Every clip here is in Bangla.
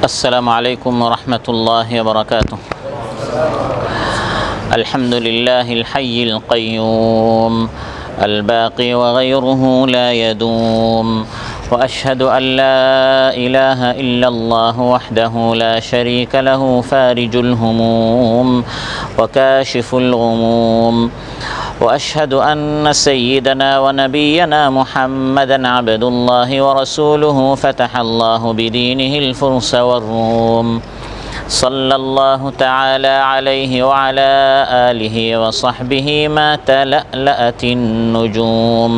السلام عليكم ورحمة الله وبركاته. الحمد لله الحي القيوم الباقي وغيره لا يدوم، وأشهد أن لا إله إلا الله وحده لا شريك له فارج الهموم وكاشف الغموم، وأشهد أن سيدنا ونبينا محمدا عبد الله ورسوله فتح الله بدينه الفرس والروم، صلى الله تعالى عليه وعلى آله وصحبه ما تلألأت النجوم،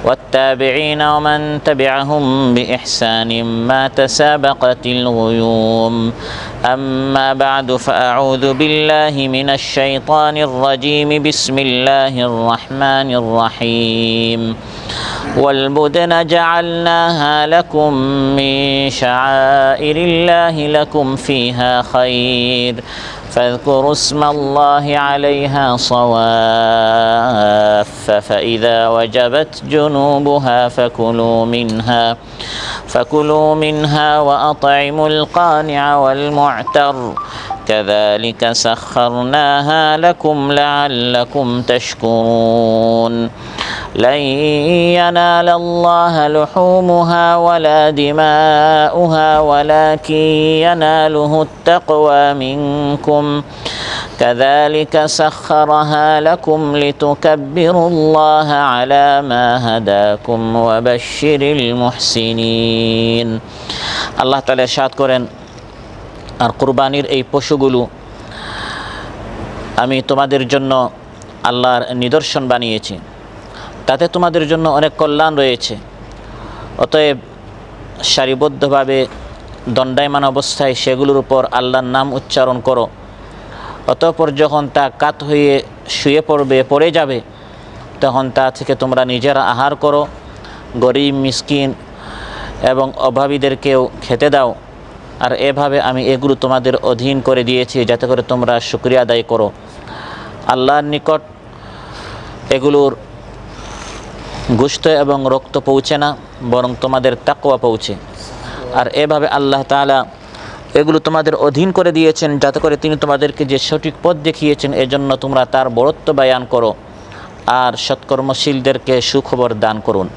والتابعين ومن تبعهم بإحسان ما تسابقت الغيوم. أما بعد، فأعوذ بالله من الشيطان الرجيم. بسم الله الرحمن الرحيم. والبدن جعلناها لكم من شعائر الله لكم فيها خير، فاذكروا اسم الله عليها صواف، فإذا وجبت جنوبها فكلوا منها وأطعموا القانع والمعتر، كذلك سخرناها لكم لعلكم تشكرون. لن ينال الله لحومها ولا دماؤها ولكن يناله التقوى منكم، كذلك سخرها لكم لتكبروا الله على ما هداكم وبشر المحسنين. আল্লাহ তাআলা ইরশাদ করেন, আর কুরবানির এই পশুগুলো আমি তোমাদের জন্য আল্লাহর নিদর্শন বানিয়েছি, তাতে তোমাদের জন্য অনেক কল্যাণ রয়েছে। অতএব সারিবদ্ধভাবে দণ্ডায়মান অবস্থায় সেগুলোর উপর আল্লাহর নাম উচ্চারণ করো। অতঃপর যখন তা কাত হয়ে শুয়ে পড়ে যাবে, তখন তা থেকে তোমরা নিজেরা আহার করো, গরিব মিসকিন এবং অভাবীদেরকেও খেতে দাও। আর এভাবে আমি এগুলো তোমাদের অধীন করে দিয়েছি যাতে করে তোমরা শুকরিয়া আদায় করো। আল্লাহর নিকট এগুলোর গোশত এবং রক্ত পৌঁছে না, বরং তোমাদের তাকওয়া পৌঁছে। আর এভাবে আল্লাহ তাআলা এগুলো তোমাদের অধীন করে দিয়েছেন যাতে করে তিনি তোমাদেরকে যে সঠিক পথ দেখিয়েছেন এজন্য তোমরা তার বড়ত্ব বয়ান করো আর সৎকর্মশীলদেরকে সুখবর দান করুন।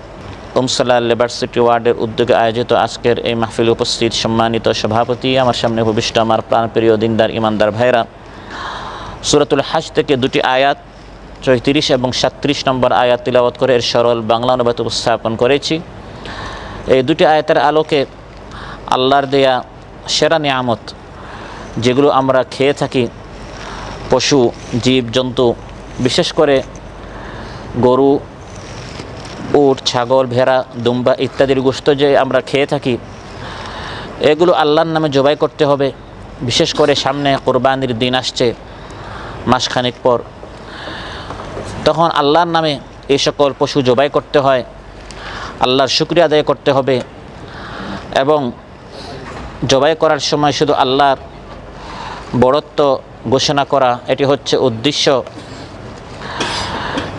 উমসাল্লাহ লিবার্সিটি ওয়ার্ডের উদ্যোগে আয়োজিত আজকের এই মাহফিল উপস্থিত সম্মানিত সভাপতি, আমার সামনে ভূমিষ্ঠ আমার প্রাণপ্রিয় দিনদার ইমানদার ভাইরা, সূরাতুল হজ থেকে দুটি আয়াত 34 এবং 37 নম্বর আয়াত তিলাওয়াত করে এর সরল বাংলা অনুবাদ উপস্থাপন করেছি। এই দুটি আয়াতের আলোকে আল্লাহর দেয়া সেরা নিয়ামত যেগুলো আমরা খেয়ে থাকি, পশু জীব জন্তু, বিশেষ করে গরু, উট, ছাগল, ভেড়া, দুম্বা ইত্যাদির গোশত যে আমরা খেয়ে থাকি, এগুলো আল্লাহর নামে জবাই করতে হবে। বিশেষ করে সামনে কোরবানির দিন আসছে মাসখানেক পর, তখন আল্লাহর নামে এই সকল পশু জবাই করতে হয়, আল্লাহর শুকরিয়া আদায় করতে হবে এবং জবাই করার সময় শুধু আল্লাহর বড়ত্ব ঘোষণা করা, এটি হচ্ছে উদ্দেশ্য।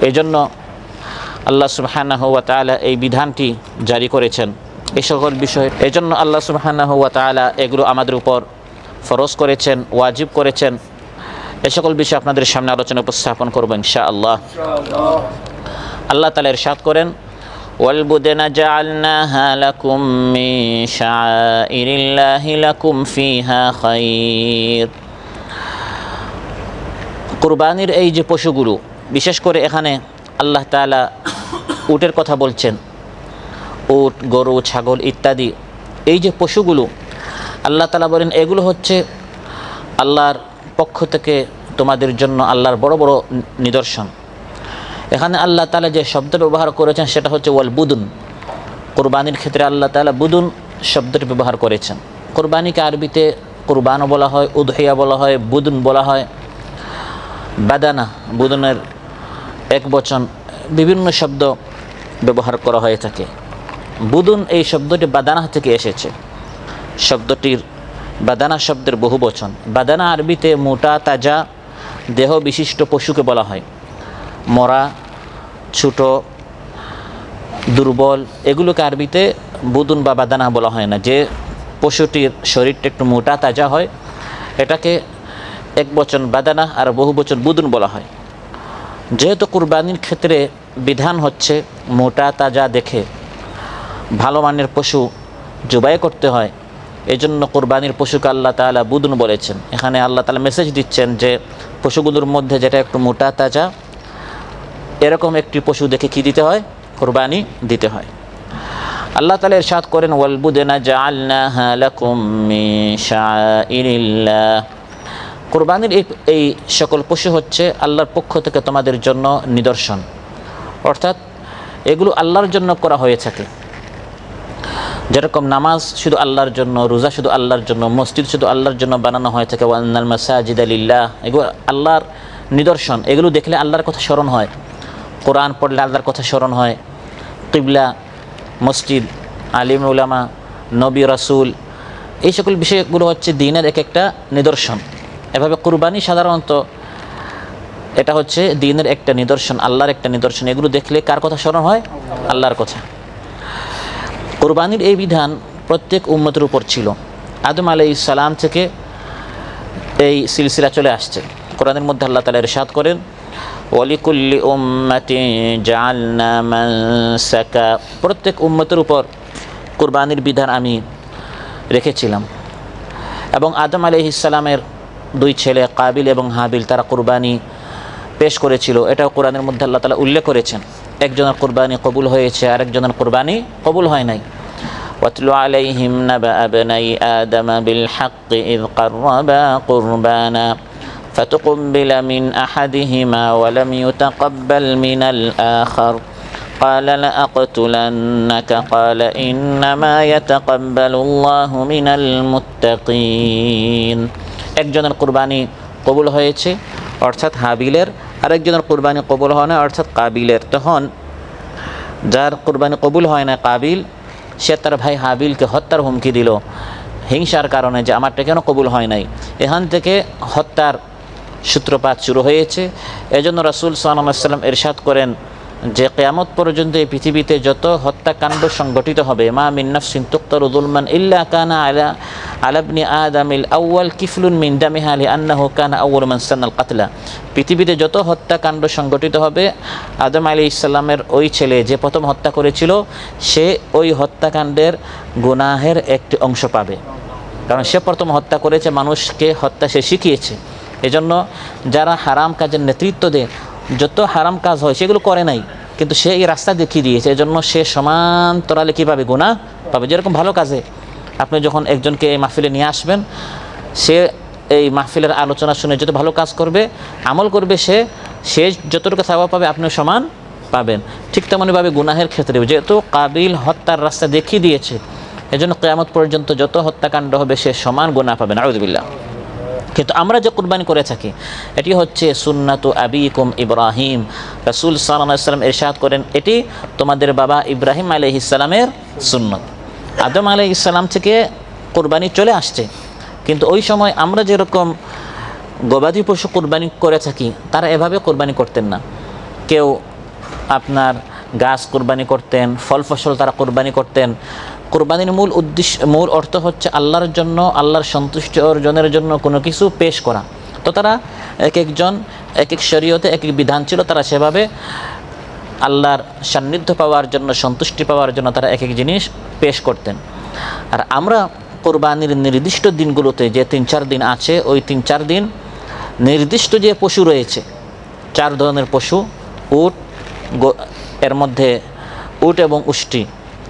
এই জন্য আল্লাহ সুবহানাহু ওয়া তাআলা এই বিধানটি জারি করেছেন এই সকল বিষয়। এই জন্য আল্লাহ সুবহানাহু ওয়া তাআলা এগুলো আমাদের উপর ফরজ করেছেন, ওয়াজিব করেছেন। এই সকল বিষয় আপনাদের সামনে আলোচনা উপস্থাপন করব ইনশাআল্লাহ। আল্লাহ তাআলা ইরশাদ করেন, والبدن جعلناها لكم من شعائر الله لكم فيها خير। কুরবানির এই যে পশুগুলো, বিশেষ করে এখানে আল্লাহ তাআলা উটের কথা বলছেন। উট, গরু, ছাগল ইত্যাদি এই যে পশুগুলো, আল্লাহ তাআলা বলেন এগুলো হচ্ছে আল্লাহর পক্ষ থেকে তোমাদের জন্য আল্লাহর বড় বড় নিদর্শন। এখানে আল্লাহ তাআলা যে শব্দ ব্যবহার করেছেন সেটা হচ্ছে ওয়াল বুদুন। কুরবানির ক্ষেত্রে আল্লাহ তাআলা বুদুন শব্দটি ব্যবহার করেছেন। কুরবানিকে আরবিতে কুরবানও বলা হয়, উদহিয়া বলা হয়, বুদুন বলা হয়, বাদানা, বুদুনের এক বচন, বিভিন্ন শব্দ ব্যবহার করা হয়ে থাকে। বুদুন এই শব্দটি বাদানা থেকে এসেছে। শব্দটির বাদানা শব্দের বহু বচন। বাদানা আরবিতে মোটা তাজা দেহ বিশিষ্ট পশুকে বলা হয়। মরা, ছোট, দুর্বল এগুলোকে আরবিতে বুদুন বা বাদানা বলা হয় না। যে পশুটির শরীরটা একটু মোটা তাজা হয়, এটাকে এক বচন বাদানা আর বহু বচন বুদুন বলা হয়। যেহেতু কুরবানির ক্ষেত্রে বিধান হচ্ছে মোটা তাজা দেখে ভালো মানের পশু জবাই করতে হয়, এই জন্য কোরবানির পশুকে আল্লাহ তাআলা বুদুন বলেছেন। এখানে আল্লাহ তাআলা মেসেজ দিচ্ছেন যে পশুগুলোর মধ্যে যেটা একটু মোটা তাজা এরকম একটি পশু দেখে কি দিতে হয়, কোরবানি দিতে হয়। আল্লাহ তাআলা ইরশাদ করেন, ওয়াল বুদনা জাআলনাহা লাকুম মিন শাআইরিল্লাহ। কোরবানির এই সকল পশু হচ্ছে আল্লাহর পক্ষ থেকে তোমাদের জন্য নিদর্শন, অর্থাৎ এগুলো আল্লাহর জন্য করা হয়ে থাকে। যেরকম নামাজ শুধু আল্লাহর জন্য, রোজা শুধু আল্লাহর জন্য, মসজিদ শুধু আল্লাহর জন্য বানানো হয়ে থাকে, ওয়ান্নাল মাসাজিদা লিল্লাহ, এগুলো আল্লাহর নিদর্শন। এগুলো দেখলে আল্লাহর কথা স্মরণ হয়, কোরআন পড়লে আল্লাহর কথা স্মরণ হয়, কিবলা, মসজিদ, আলিম উলামা, নবী রাসূল, এই সকল বিষয়গুলো হচ্ছে দ্বীনের এক একটা নিদর্শন। এভাবে কুরবানি সাধারণত এটা হচ্ছে দ্বীনের একটা নিদর্শন, আল্লাহর একটা নিদর্শন। এগুলো দেখলে কার কথা স্মরণ হয়? আল্লাহর কথা। কুরবানির এই বিধান প্রত্যেক উম্মতের উপর ছিল। আদম আলাইহিস সালাম থেকে এই সিলসিলা চলে আসছে। কোরআনের মধ্যে আল্লাহ তাআলা ইরশাদ করেন, ওয়ালিকুল্লি উম্মাতিন জাআলনা মানসাকা, প্রত্যেক উম্মতের উপর কুরবানির বিধান আমি রেখেছিলাম। এবং আদম আলাইহিস সালামের দুই ছেলে কাবিল এবং হাবিল তারা কুরবানি পেশ করেছিল, এটাও কোরআনের মধ্যে আল্লাহ তাআলা উল্লেখ করেছেন। একজনের কুরবানি কবুল হয়েছে, আরেকজনের কুরবানি কবুল হয় নাই। ওয়াতলু আলাইহিম নাবা আবনাই আদম বিল হক ইয ক্বাররাবা কুরবানা ফাতুকবিলা মিন আহাদিহিমা ওয়া লাম ইউতাকাব্বাল মিনাল আখার قال لأقتلنك قال إنما يتقبل الله من المتقين। একজনের কুরবানি কবুল হয়েছে অর্থাৎ হাবিলের, আরেকজনের কুরবানি কবুল হয় না অর্থাৎ কাবিলের। তখন যার কুরবানি কবুল হয় না কাবিল, সে তার ভাই হাবিলকে হত্যার হুমকি দিল হিংসার কারণে, যে আমারটা কেন কবুল হয় নাই। এখান থেকে হত্যার সূত্রপাত শুরু হয়েছে। এজন্য রাসূল সাল্লাল্লাহু আলাইহি ওয়াসাল্লাম ইরশাদ করেন যে কিয়ামত পর্যন্ত এই পৃথিবীতে যত হত্যাকাণ্ড সংগঠিত হবে, মা মিন নাফসিন তুকতালু যুলমান ইল্লা কানা আলা ইবনি আদামিল আউয়াল কিফলুন মিন দামিহা লিআন্নাহু কানা আউয়ালু মান সান্নাল কাতলা। পৃথিবীতে যত হত্যাকাণ্ড সংগঠিত হবে, আদম আলাইহিস সালামের ওই ছেলে যে প্রথম হত্যা করেছিল, সে ওই হত্যাকাণ্ডের গুনাহের একটি অংশ পাবে, কারণ সে প্রথম হত্যা করেছে, মানুষকে হত্যা সে শিখিয়েছে। এজন্য যারা হারাম কাজের নেতৃত্ব দেয়, যত হারাম কাজ হয় সেগুলো করে নাই, কিন্তু সে এই রাস্তা দেখিয়ে দিয়েছে, এজন্য সে সমান্তরালে কীভাবে গুনাহ পাবে। যেরকম ভালো কাজে আপনি যখন একজনকে এই মাহফিলে নিয়ে আসবেন, সে এই মাহফিলের আলোচনা শুনে যত ভালো কাজ করবে, আমল করবে, সে যতটুকু সওয়াব পাবে আপনিও সমান পাবেন। ঠিক তেমনইভাবে গুনাহের ক্ষেত্রে যেহেতু কাবিল হত্যার রাস্তা দেখিয়ে দিয়েছে, এজন্য কিয়ামত পর্যন্ত যত হত্যাকাণ্ড হবে সে সমান গুনাহ পাবে, নাউযুবিল্লাহ। কিন্তু আমরা যে কুরবানি করে থাকি এটি হচ্ছে সুন্নাতু আবিকুম ইব্রাহিম। রাসূল সাল্লাল্লাহু আলাইহি ওয়াসাল্লাম ইরশাদ করেন, এটি তোমাদের বাবা ইব্রাহিম আলাইহিস সালামের সুন্নত। আদম আলাইহিস সালাম থেকে কুরবানি চলে আসছে, কিন্তু ওই সময় আমরা যেরকম গবাদি পশু কুরবানি করে থাকি, তারা এভাবে কুরবানি করতেন না। কেউ আপনার গাছ কুরবানি করতেন, ফল ফসল তারা কুরবানি করতেন। কুরবানির মূল অর্থ হচ্ছে আল্লাহর জন্য, আল্লাহর সন্তুষ্টি অর্জনের জন্য কোনো কিছু পেশ করা। তো তারা এক একজন এক এক শরীয়তে এক এক বিধান ছিল, তারা সেভাবে আল্লাহর সান্নিধ্য পাওয়ার জন্য, সন্তুষ্টি পাওয়ার জন্য তারা এক এক জিনিস পেশ করতেন। আর আমরা কুরবানির নির্দিষ্ট দিনগুলোতে যে 3-4 দিন আছে, ওই 3-4 দিন নির্দিষ্ট যে পশু রয়েছে, 4 ধরনের পশু, উট, এর মধ্যে উট এবং উষ্টি,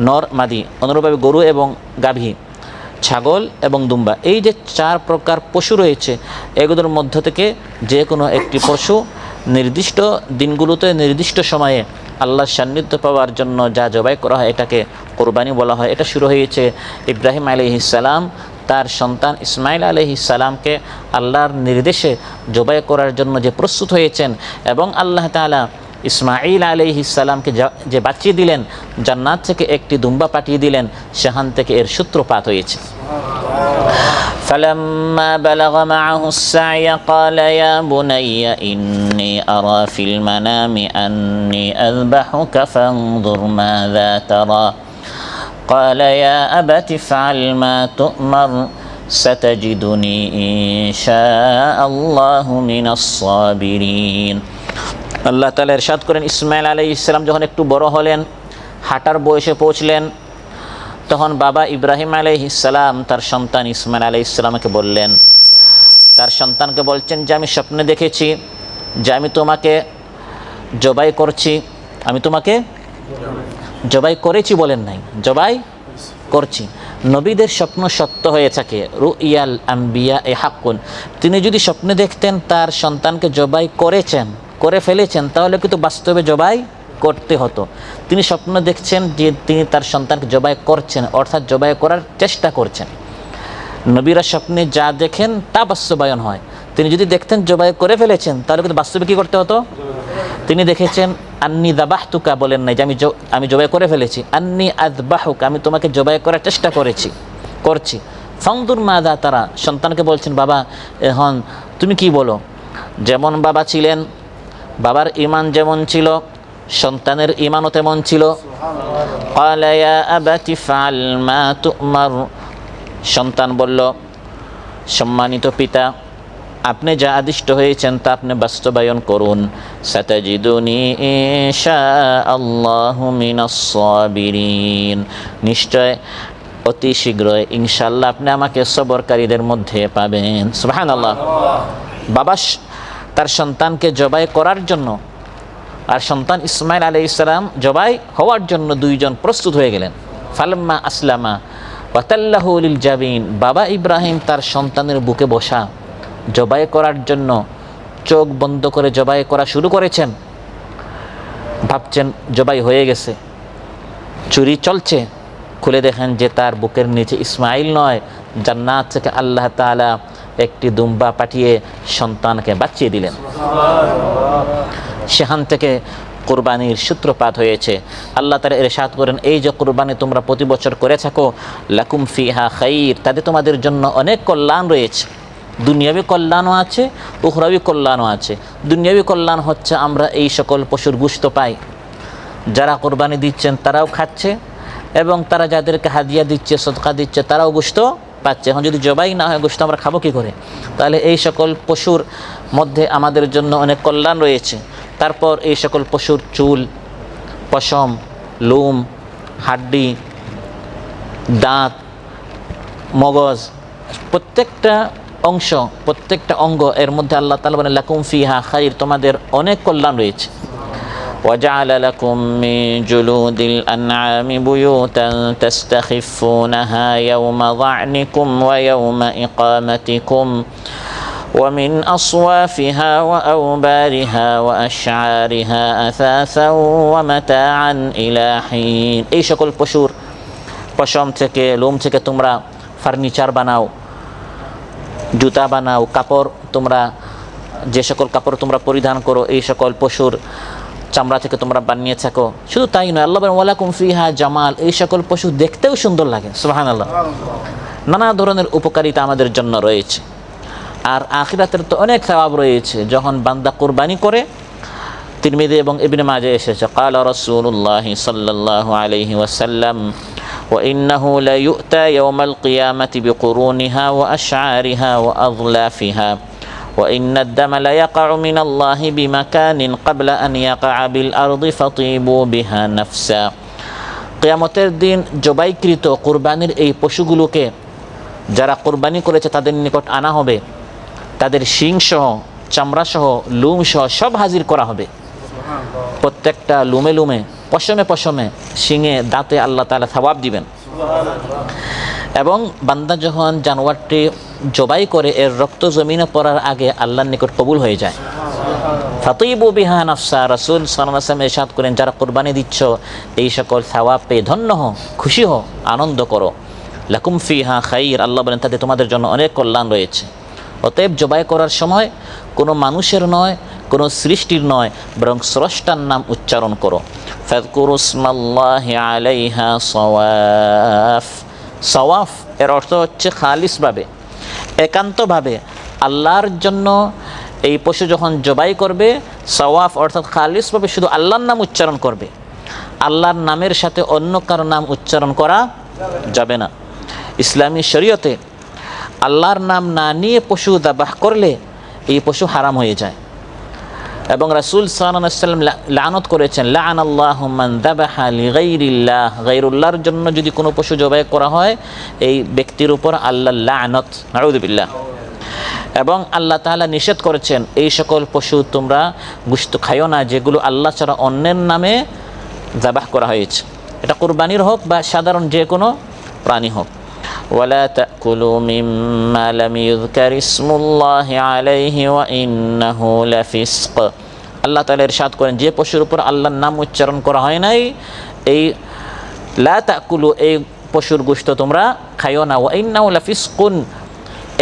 নর মাদি, অনুরূপভাবে গরু এবং গাভী, ছাগল এবং দুম্বা, এই যে 4 প্রকার পশু রয়েছে, এগুলোর মধ্য থেকে যে কোনো একটি পশু নির্দিষ্ট দিনগুলোতে নির্দিষ্ট সময়ে আল্লাহর সান্নিধ্য পাওয়ার জন্য যা জবাই করা হয় এটাকে কোরবানি বলা হয়। এটা শুরু হয়েছে ইব্রাহিম আলাইহিস সালাম তার সন্তান ইসমাইল আলাইহিস সালামকে আল্লাহর নির্দেশে জবাই করার জন্য যে প্রস্তুত হয়েছেন, এবং আল্লাহ তাআলা ইসমাইল আলাইহিস সালামকে যে বাঁচিয়ে দিলেন, জান্নাত থেকে একটি দুম্বা পাঠিয়ে দিলেন, সেখান থেকে এর সূত্রপাত হয়েছে। فلما بلغ معه السعي قال يا بني إني أرى في المنام أني أذبحك فانظر ماذا ترى قال يا أبت افعل ما تؤمر ستجدني إن شاء الله من الصابرين। আল্লাহ তাআলা ইরশাদ করেন, ইসমাঈল আলাইহিস সালাম যখন একটু বড় হলেন, হাঁটার বয়সে পৌঁছলেন, তখন বাবা ইব্রাহিম আলাইহিস সালাম তার সন্তান ইসমাঈল আলাইহিস সালামকে বললেন, তার সন্তানকে বলছেন যে আমি স্বপ্নে দেখেছি যে আমি তোমাকে জবাই করছি। আমি তোমাকে জবাই করেছি বলেন নাই, জবাই করছি। নবীদের স্বপ্ন সত্য হয়ে থাকে। রুইয়াল আম্বিয়া এ হাক্কুন। তিনি যদি স্বপ্নে দেখতেন তার সন্তানকে জবাই করে ফেলেছেন, তাহলে কিন্তু বাস্তবে জবাই করতে হতো। তিনি স্বপ্ন দেখছেন যে তিনি তার সন্তানকে জবাই করছেন, অর্থাৎ জবাই করার চেষ্টা করছেন। নবীরা স্বপ্নে যা দেখেন তা বাস্তবায়ন হয়। তিনি যদি দেখতেন জবাই করে ফেলেছেন, তাহলে কিন্তু বাস্তবে কী করতে হতো? তিনি দেখেছেন আন্নি দাবাহতুকা বলেন নাই যে আমি জবাই করে ফেলেছি, আন্নি আযবাহুকা, আমি তোমাকে জবাই করার চেষ্টা করছি। ফানদুর মাযা তারা, সন্তানকে বলছেন বাবা এখন তুমি কি বলো। যেমন বাবা ছিলেন, বাবার ঈমান যেমন ছিল, সন্তানের ঈমানও তেমন ছিল। ক্বালা ইয়া আবাতি ফাআল মা তু'মার, সন্তান বলল সম্মানিত পিতা, আপনি যা আদিষ্ট হয়েছেন তা আপনি বাস্তবায়ন করুন। সাতাজিদুনি ইনশাআল্লাহু মিনাস সাবিরিন, নিশ্চয় অতি শীঘ্রই ইনশাআল্লাহ আপনি আমাকে সবরকারীদের মধ্যে পাবেন। সুবহানাল্লাহ। বাবা তার সন্তানকে জবাই করার জন্য আর সন্তান ইসমাঈল আলাইহিস সালাম জবাই হওয়ার জন্য দুইজন প্রস্তুত হয়ে গেলেন। ফালাম্মা আসলামা ওয়াতাল্লাহু লিল জাবিন, বাবা ইব্রাহিম তার সন্তানের বুকে বসা জবাই করার জন্য চোখ বন্ধ করে জবাই করা শুরু করেছেন। ভাবছেন জবাই হয়ে গেছে, চুরি চলছে, খুলে দেখেন যে তার বুকের নিচে ইসমাঈল নয়, জান্নাত থেকে আল্লাহ তাআলা একটি দুম্বা পাঠিয়ে সন্তানকে বাঁচিয়ে দিলেন। সেখান থেকে কুরবানির সূত্রপাত হয়েছে। আল্লাহ তাআলা ইরশাদ করেন, এই যে কুরবানি তোমরা প্রতি বছর করে থাকো, লাকুম ফিহা খাইর, তাতে তোমাদের জন্য অনেক কল্যাণ রয়েছে। দুনিয়াবী কল্যাণও আছে, উখরাবী কল্যাণও আছে। দুনিয়াবী কল্যাণ হচ্ছে আমরা এই সকল পশুর গোশত পাই, যারা কোরবানি দিচ্ছেন তারাও খাচ্ছে, এবং তারা যাদেরকে হাদিয়া দিচ্ছে, সদকা দিচ্ছে, তারাও গোশত পাচ্ছে। এখন যদি জবাই না হয় গোশত আমরা খাবো কী করে? তাহলে এই সকল পশুর মধ্যে আমাদের জন্য অনেক কল্যাণ রয়েছে। তারপর এই সকল পশুর চুল, পশম, লোম, হাড্ডি, দাঁত, মগজ, প্রত্যেকটা অংশ, প্রত্যেকটা অঙ্গ, এর মধ্যে আল্লাহ তাআলা বলেন লাকুম ফিহা খাইর, তোমাদের অনেক কল্যাণ রয়েছে। وجعل لكم من جلود الأنعام بيوتا تستخفونها يوم ظعنكم ويوم إقامتكم ومن أصوافها وأوبارها وأشعارها أثاثا ومتاعا إلى حين। এই সকল পশুর পশম থেকে, লোম থেকে তোমরা ফার্নিচার বানাও, জুতা বানাও, কাপড়, তোমরা যে সকল কাপড় তোমরা পরিধান করো এই সকল পশুর চামড়া থেকে তোমরা বানিয়ে থাকো। শুধু তাই নয়, আল্লাহ বলেন ওয়ালাকুম ফিহা জামাল, এই সকল পশু দেখতেও সুন্দর লাগে। সুবহানাল্লাহ। নানা ধরনের উপকারিতা আমাদের জন্য রয়েছে। আর আখিরাতের তো অনেক সওয়াব রয়েছে। যখন বান্দা কুরবানি করে, তিরমিজি এবং ইবনে মাজাহ এসেছে, ক্বালা রাসূলুল্লাহি সাল্লাল্লাহু আলাইহি ওয়াসাল্লাম ওয়া ইন্নাহু লা ইউতা ইয়াওমাল কিয়ামাতি বিকুরুনিহা ওয়া আশআরিহা ওয়া আযলাফিহা وإن الدم لا يقع من الله بمكان قبل أن يقع بالأرض فطيبوا بها نفسا। কিয়ামতের দিন জবাইকৃত কুরবানির এই পশুগুলোকে যারা কুরবানি করেছে তাদের নিকট আনা হবে, তাদের শিং সহ, চামড়া সহ, লোম সহ সব হাজির করা হবে। প্রত্যেকটা লুমে লুমে, পশমে পশমে, শিঙে, দাঁতে আল্লাহ তাআলা সওয়াব দিবেন। এবং বান্দা যখন জানোয়ারটি জবাই করে এর রক্ত জমিনে পড়ার আগে আল্লাহর নিকট কবুল হয়ে যায়। ফাতিবু বিহা নাফসা, রাসূল সাল্লাল্লাহু আলাইহি ওয়াসাল্লাম ইরশাদ করেন, যারা কুরবানি দিচ্ছ এই সকল সওয়াব পেয়ে ধন্য হও, খুশি হও, আনন্দ করো। লাকুম ফিহা খাইর, আল্লাহ বলেন তাতে তোমাদের জন্য অনেক কল্যাণ রয়েছে। অতএব জবাই করার সময় কোনো মানুষের নয়, কোনো সৃষ্টির নয়, বরং স্রষ্টার নাম উচ্চারণ করো। ফাযকুরু ইসমাল্লাহি আলাইহা সাওয়াফ। সাওয়াফ এর অর্থ হচ্ছে খালিসভাবে, একান্তভাবে আল্লাহর জন্য এই পশু যখন জবাই করবে, সাওয়াফ অর্থাৎ খালিসভাবে শুধু আল্লাহর নাম উচ্চারণ করবে। আল্লাহর নামের সাথে অন্য কারো নাম উচ্চারণ করা যাবে না। ইসলামী শরীয়তে আল্লাহর নাম না নিয়ে পশু যাবাহ করলে এই পশু হারাম হয়ে যায়। এবং রাসূল সাল্লাল্লাহু আলাইহি ওয়াসাল্লাম লানত করেছেন, লাআনাল্লাহু মান যাবাহা লিগাইরিল্লাহ, গায়রুল্লাহর জন্য যদি কোনো পশু জবাই করা হয় এই ব্যক্তির উপর আল্লাহর লানত, নাউযুবিল্লাহ। এবং আল্লাহ তাআলা নিষেধ করেছেন এই সকল পশু তোমরা গোশত খাইও না যেগুলো আল্লাহ ছাড়া অন্যের নামে যাবাহ করা হয়েছে, এটা কুরবানির হোক বা সাধারণ যে কোনো প্রাণী হোক। ওয়ালা তাকুলু মিম্মা লাম ইযকার ইসমুল্লাহি আলাইহি ওয়া ইন্নাহু লাফিসক। আল্লাহ তাআলা ইরশাদ করেন যে পশুর উপর আল্লাহর নাম উচ্চারণ করা হয় নাই এই লা তাকুলু এই পশুর গোশত তোমরা খাইও না। ওয়া ইন্নাহু লাফিসকুন,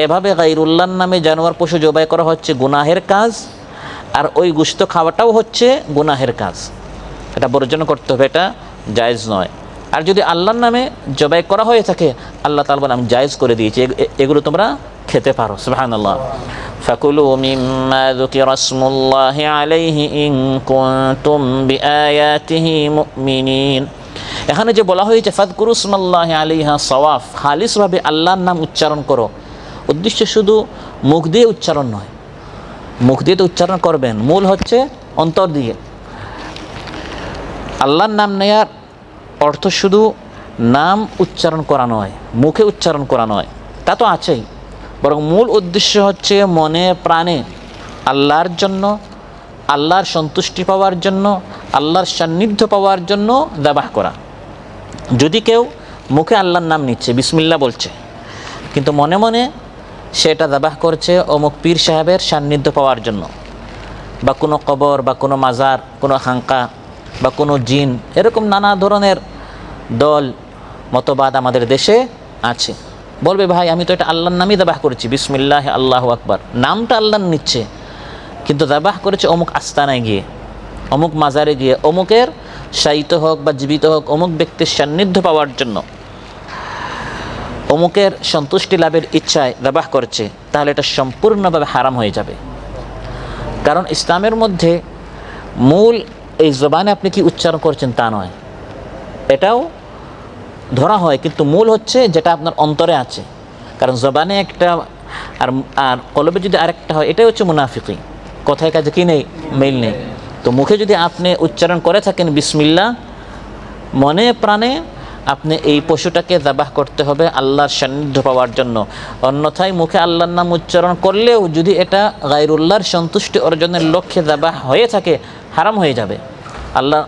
এভাবে গায়রুল্লাহর নামে জানোয়ার পশু জবাই করা হচ্ছে গুনাহের কাজ, আর ওই গোশত খাওয়াটাও হচ্ছে গুনাহের কাজ। এটা বর্জন করতে হবে, এটা জায়েজ নয়। আর যদি আল্লাহর নামে জবাই করা হয়ে থাকে আল্লাহ তাআলা বলেন আমি জায়েজ করে দিয়েছি, এগুলো তোমরা খেতে পারো। সুবহানাল্লাহ। ফাকুলু মিম্মা যুকিরা ইসমুল্লাহি আলাইহি ইন কুনতুম বিআয়াতিহি মুমিনিন। এখানে যে বলা হয়েছে ফাযকুরু ইসমাল্লাহি আলাইহা সাওয়াফ, খালিসভাবে আল্লাহর নাম উচ্চারণ করো, উদ্দেশ্য শুধু মুখ দিয়ে উচ্চারণ নয়, মুখ দিয়ে তো উচ্চারণ করবেন, মূল হচ্ছে অন্তর দিয়ে। আল্লাহর নাম নেয়ার অর্থ শুধু নাম উচ্চারণ করা নয়, মুখে উচ্চারণ করা নয়, তা তো আছেই, বরং মূল উদ্দেশ্য হচ্ছে মনে প্রাণে আল্লাহর জন্য, আল্লাহর সন্তুষ্টি পাওয়ার জন্য, আল্লাহর সান্নিধ্য পাওয়ার জন্য যাবাহ করা। যদি কেউ মুখে আল্লাহর নাম নিচ্ছে, বিসমিল্লাহ বলছে, কিন্তু মনে মনে সেটা যাবাহ করছে অমুক পীর সাহেবের সান্নিধ্য পাওয়ার জন্য, বা কোনো কবর বা কোনো মাজার, কোনো খানকা বা কোনো জিন, এরকম নানা ধরনের দল মতবাদ আমাদের দেশে আছে। বলবে ভাই আমি তো এটা আল্লাহর নামই যাবাহ করেছি, বিসমিল্লাহ আল্লাহু আকবার, নামটা আল্লাহর নিচ্ছে, কিন্তু যাবাহ করেছে অমুক আস্তানায় গিয়ে, অমুক মাজারে গিয়ে, অমুকের শায়িত হোক বা জীবিত হোক অমুক ব্যক্তির সান্নিধ্য পাওয়ার জন্য, অমুকের সন্তুষ্টি লাভের ইচ্ছায় যাবাহ করছে, তাহলে এটা সম্পূর্ণভাবে হারাম হয়ে যাবে। কারণ ইসলামের মধ্যে মূল এই জবানে আপনি কি উচ্চারণ করছেন তা নয়, এটাও ধরা হয়, কিন্তু মূল হচ্ছে যেটা আপনার অন্তরে আছে। কারণ জবানে একটা আর কলবে যদি আরেকটা হয়, এটাই হচ্ছে মুনাফিকি, কথায় কাজে কি নেই, মিল নেই। তো মুখে যদি আপনি উচ্চারণ করে থাকেন বিসমিল্লাহ, মনে প্রাণে আপনি এই পশুটাকে যাবাহ করতে হবে আল্লাহর সান্নিধ্য পাওয়ার জন্য। অন্যথায় মুখে আল্লাহর নাম উচ্চারণ করলেও যদি এটা গায়রুল্লাহর সন্তুষ্টি অর্জনের লক্ষ্যে যাবাহ হয়ে থাকে হারাম হয়ে যাবে। আল্লাহ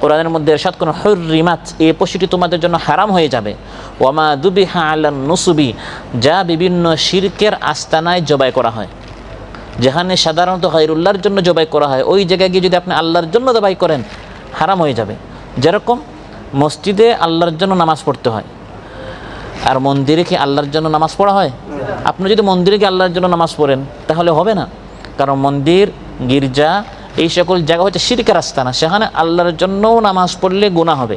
কোরআনের মধ্যে ইরশাদ করেন হুররিমাত, এই পশুটি তোমাদের জন্য হারাম হয়ে যাবে। ওয়ামা দুবিহা আলান নুসুবি, যা বিভিন্ন শিরকের আস্তানায় জবাই করা হয়, যেখানে সাধারণত গায়রুল্লাহর জন্য জবাই করা হয়, ওই জায়গায় গিয়ে যদি আপনি আল্লাহর জন্য জবাই করেন হারাম হয়ে যাবে। যেরকম মসজিদে আল্লাহর জন্য নামাজ পড়তে হয়, আর মন্দিরে কি আল্লাহর জন্য নামাজ পড়া হয়? আপনি যদি মন্দিরে গিয়ে আল্লাহর জন্য নামাজ পড়েন তাহলে হবে না, কারণ মন্দির, গির্জা এই সকল জায়গা হচ্ছে শিরকের আস্তানা, সেখানে আল্লাহর জন্যও নামাজ পড়লে গুনাহ হবে,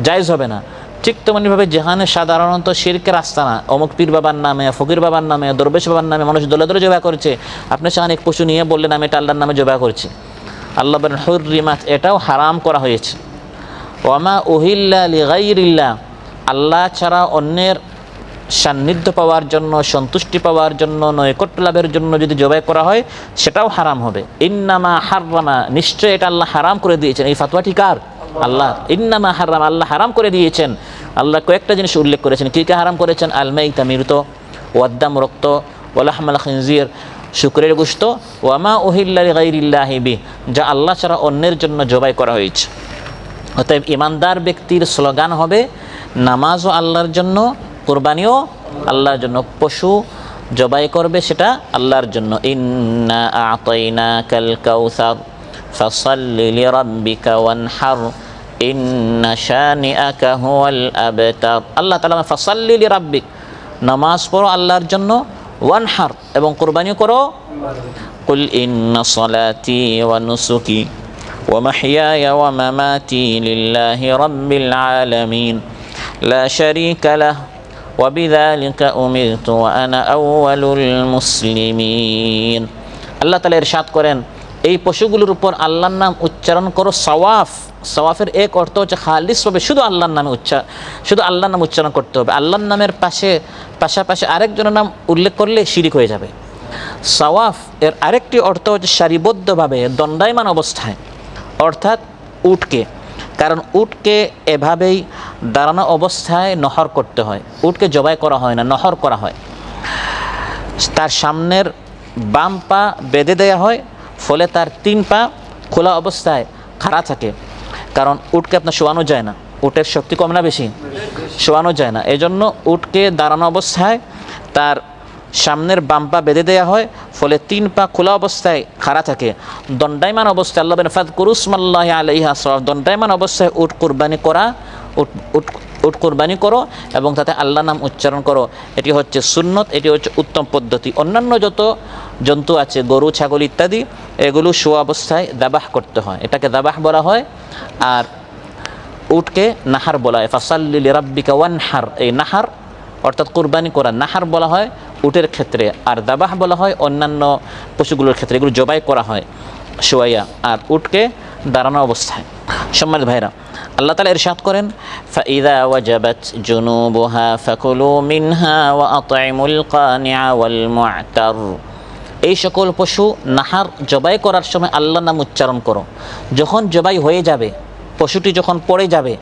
জায়েজ হবে না। ঠিক তেমনিভাবে যেখানে সাধারণত শিরকের আস্তানা, অমুক পীর বাবার নামে, ফকির বাবার নামে, দরবেশ বাবার নামে মানুষ দলে দলে জবাই করেছে, আপনি সেখানে এক পশু নিয়ে বললেন আমি এটা আল্লাহর নামে জবাই করছি, আল্লাহ বলেন হুররিমাত, এটাও হারাম করা হয়েছে। ওয়ামা উহিল্লা লিগাইরিল্লাহ, আল্লাহ ছাড়া অন্যের সান্নিধ্য পাওয়ার জন্য, সন্তুষ্টি পাওয়ার জন্য, নৈকট্য লাভের জন্য যদি জবাই করা হয় সেটাও হারাম হবে। ইন্নামা হাররামা, নিশ্চয় এটা আল্লাহ হারাম করে দিয়েছেন। এই ফাতোয়াটি কার? আল্লাহ। ইন্নামা হাররামা, আল্লাহ হারাম করে দিয়েছেন। আল্লাহ কয়েকটা জিনিস উল্লেখ করেছেন, কী কী হারাম করেছেন? আল মাইতা, মৃত, ওয়াদ্দাম, রক্ত, ওয়ালাহমাল খিনজির, শুকরের গোশত, ওয়ামা উহিল্লা লিগাইরিল্লাহি বিহি, যা আল্লাহ ছাড়া অন্যের জন্য জবাই করা হয়েছে। অতএব ইমানদার ব্যক্তির স্লোগান হবে নামাজও আল্লাহর জন্য, কুরবানিও আল্লাহর জন্য, পশু জবাই করবে সেটা আল্লাহর জন্য। ইন্না আ'তাইনাকাল কাউসার ফাসাল্লি লিরাব্বিকা ওয়ানহার ইন্না শানিআকা হুয়াল আবতার। আল্লাহ তাআলা ফাসাল্লি লিরাব্বিক, নামাজ পড়ো আল্লাহর জন্য, ওয়ানহার, এবং কুরবানিও করো। কুল ইন্না সালাতি ওয়া নুসুকি ওয়া মাহইয়ায়া ওয়া মামাতি লিল্লাহি রাব্বিল আলামিন লা শারীকা লাহু ওয়া বিযালিকা উমিরতু ওয়া আনা আউওয়ালুল মুসলিমিন। আল্লাহ তাআলা ইরশাদ করেন এই পশুগুলোর উপর আল্লাহর নাম উচ্চারণ করো সাওয়াফ, সওয়াফের এক অর্থ হচ্ছে খালিসভাবে শুধু আল্লাহর নাম উচ্চারণ করতে হবে। আল্লাহর নামের পাশাপাশি আরেকজনের নাম উল্লেখ করলে শিরিক হয়ে যাবে। সওয়াফ এর আরেকটি অর্থ হচ্ছে সারিবদ্ধভাবে দণ্ডায়মান অবস্থায়, অর্থাৎ উটকে, কারণ উটকে এভাবেই দাঁড়ানো অবস্থায় নহর করতে হয়, উটকে জবাই করা হয় না, নহর করা হয়। তার সামনের বাম পা বেঁধে দেওয়া হয়, ফলে তার 3 পা খোলা অবস্থায় খাড়া থাকে, কারণ উটকে আপনার শোয়ানো যায় না, উটের শক্তি কম না বেশি, শোয়ানো যায় না। এজন্য উটকে দাঁড়ানো অবস্থায় তার সামনের বাম পা বেঁধে দেওয়া হয়, ফলে 3 পা খোলা অবস্থায় খাড়া থাকে। দণ্ডায়মান অবস্থায় আল্লাহ বলেন ফাযকুরু ইসমাল্লাহি আলাইহা সাওয়াফ, দণ্ডায়মান অবস্থায় উট কুরবানি করো এবং তাতে আল্লাহ নাম উচ্চারণ করো। এটি হচ্ছে সুন্নত, এটি হচ্ছে উত্তম পদ্ধতি। অন্যান্য যত জন্তু আছে, গরু, ছাগল ইত্যাদি, এগুলো শোয়া অবস্থায় দাবাহ করতে হয়, এটাকে দাবাহ বলা হয়। আর উটকে নাহার বলা হয়, ফাসাল্লি লিরাব্বিকা ওয়ানহার, এই নাহার অর্থাৎ কুরবানি করা, নাহার বলা হয় উটের ক্ষেত্রে, আর দাবাহ বলা হয় অন্যান্য পশুগুলোর ক্ষেত্রে, এগুলো জবাই করা হয় শোয়াইয়া, আর উটকে দাঁড়ানো অবস্থায়। সম্মানিত ভাইরা, আল্লাহ তাআলা ইরশাদ করেন ফাইযা ওয়াজাবাত জুনুবুহা ফাকুলু মিনহা ওয়া আত'ইমুল কানি'a ওয়াল মু'তার, এই সকল পশু নাহার জবাই করার সময় আল্লাহর নাম উচ্চারণ করো। যখন জবাই হয়ে যাবে, পশুটি যখন পড়ে যাবে,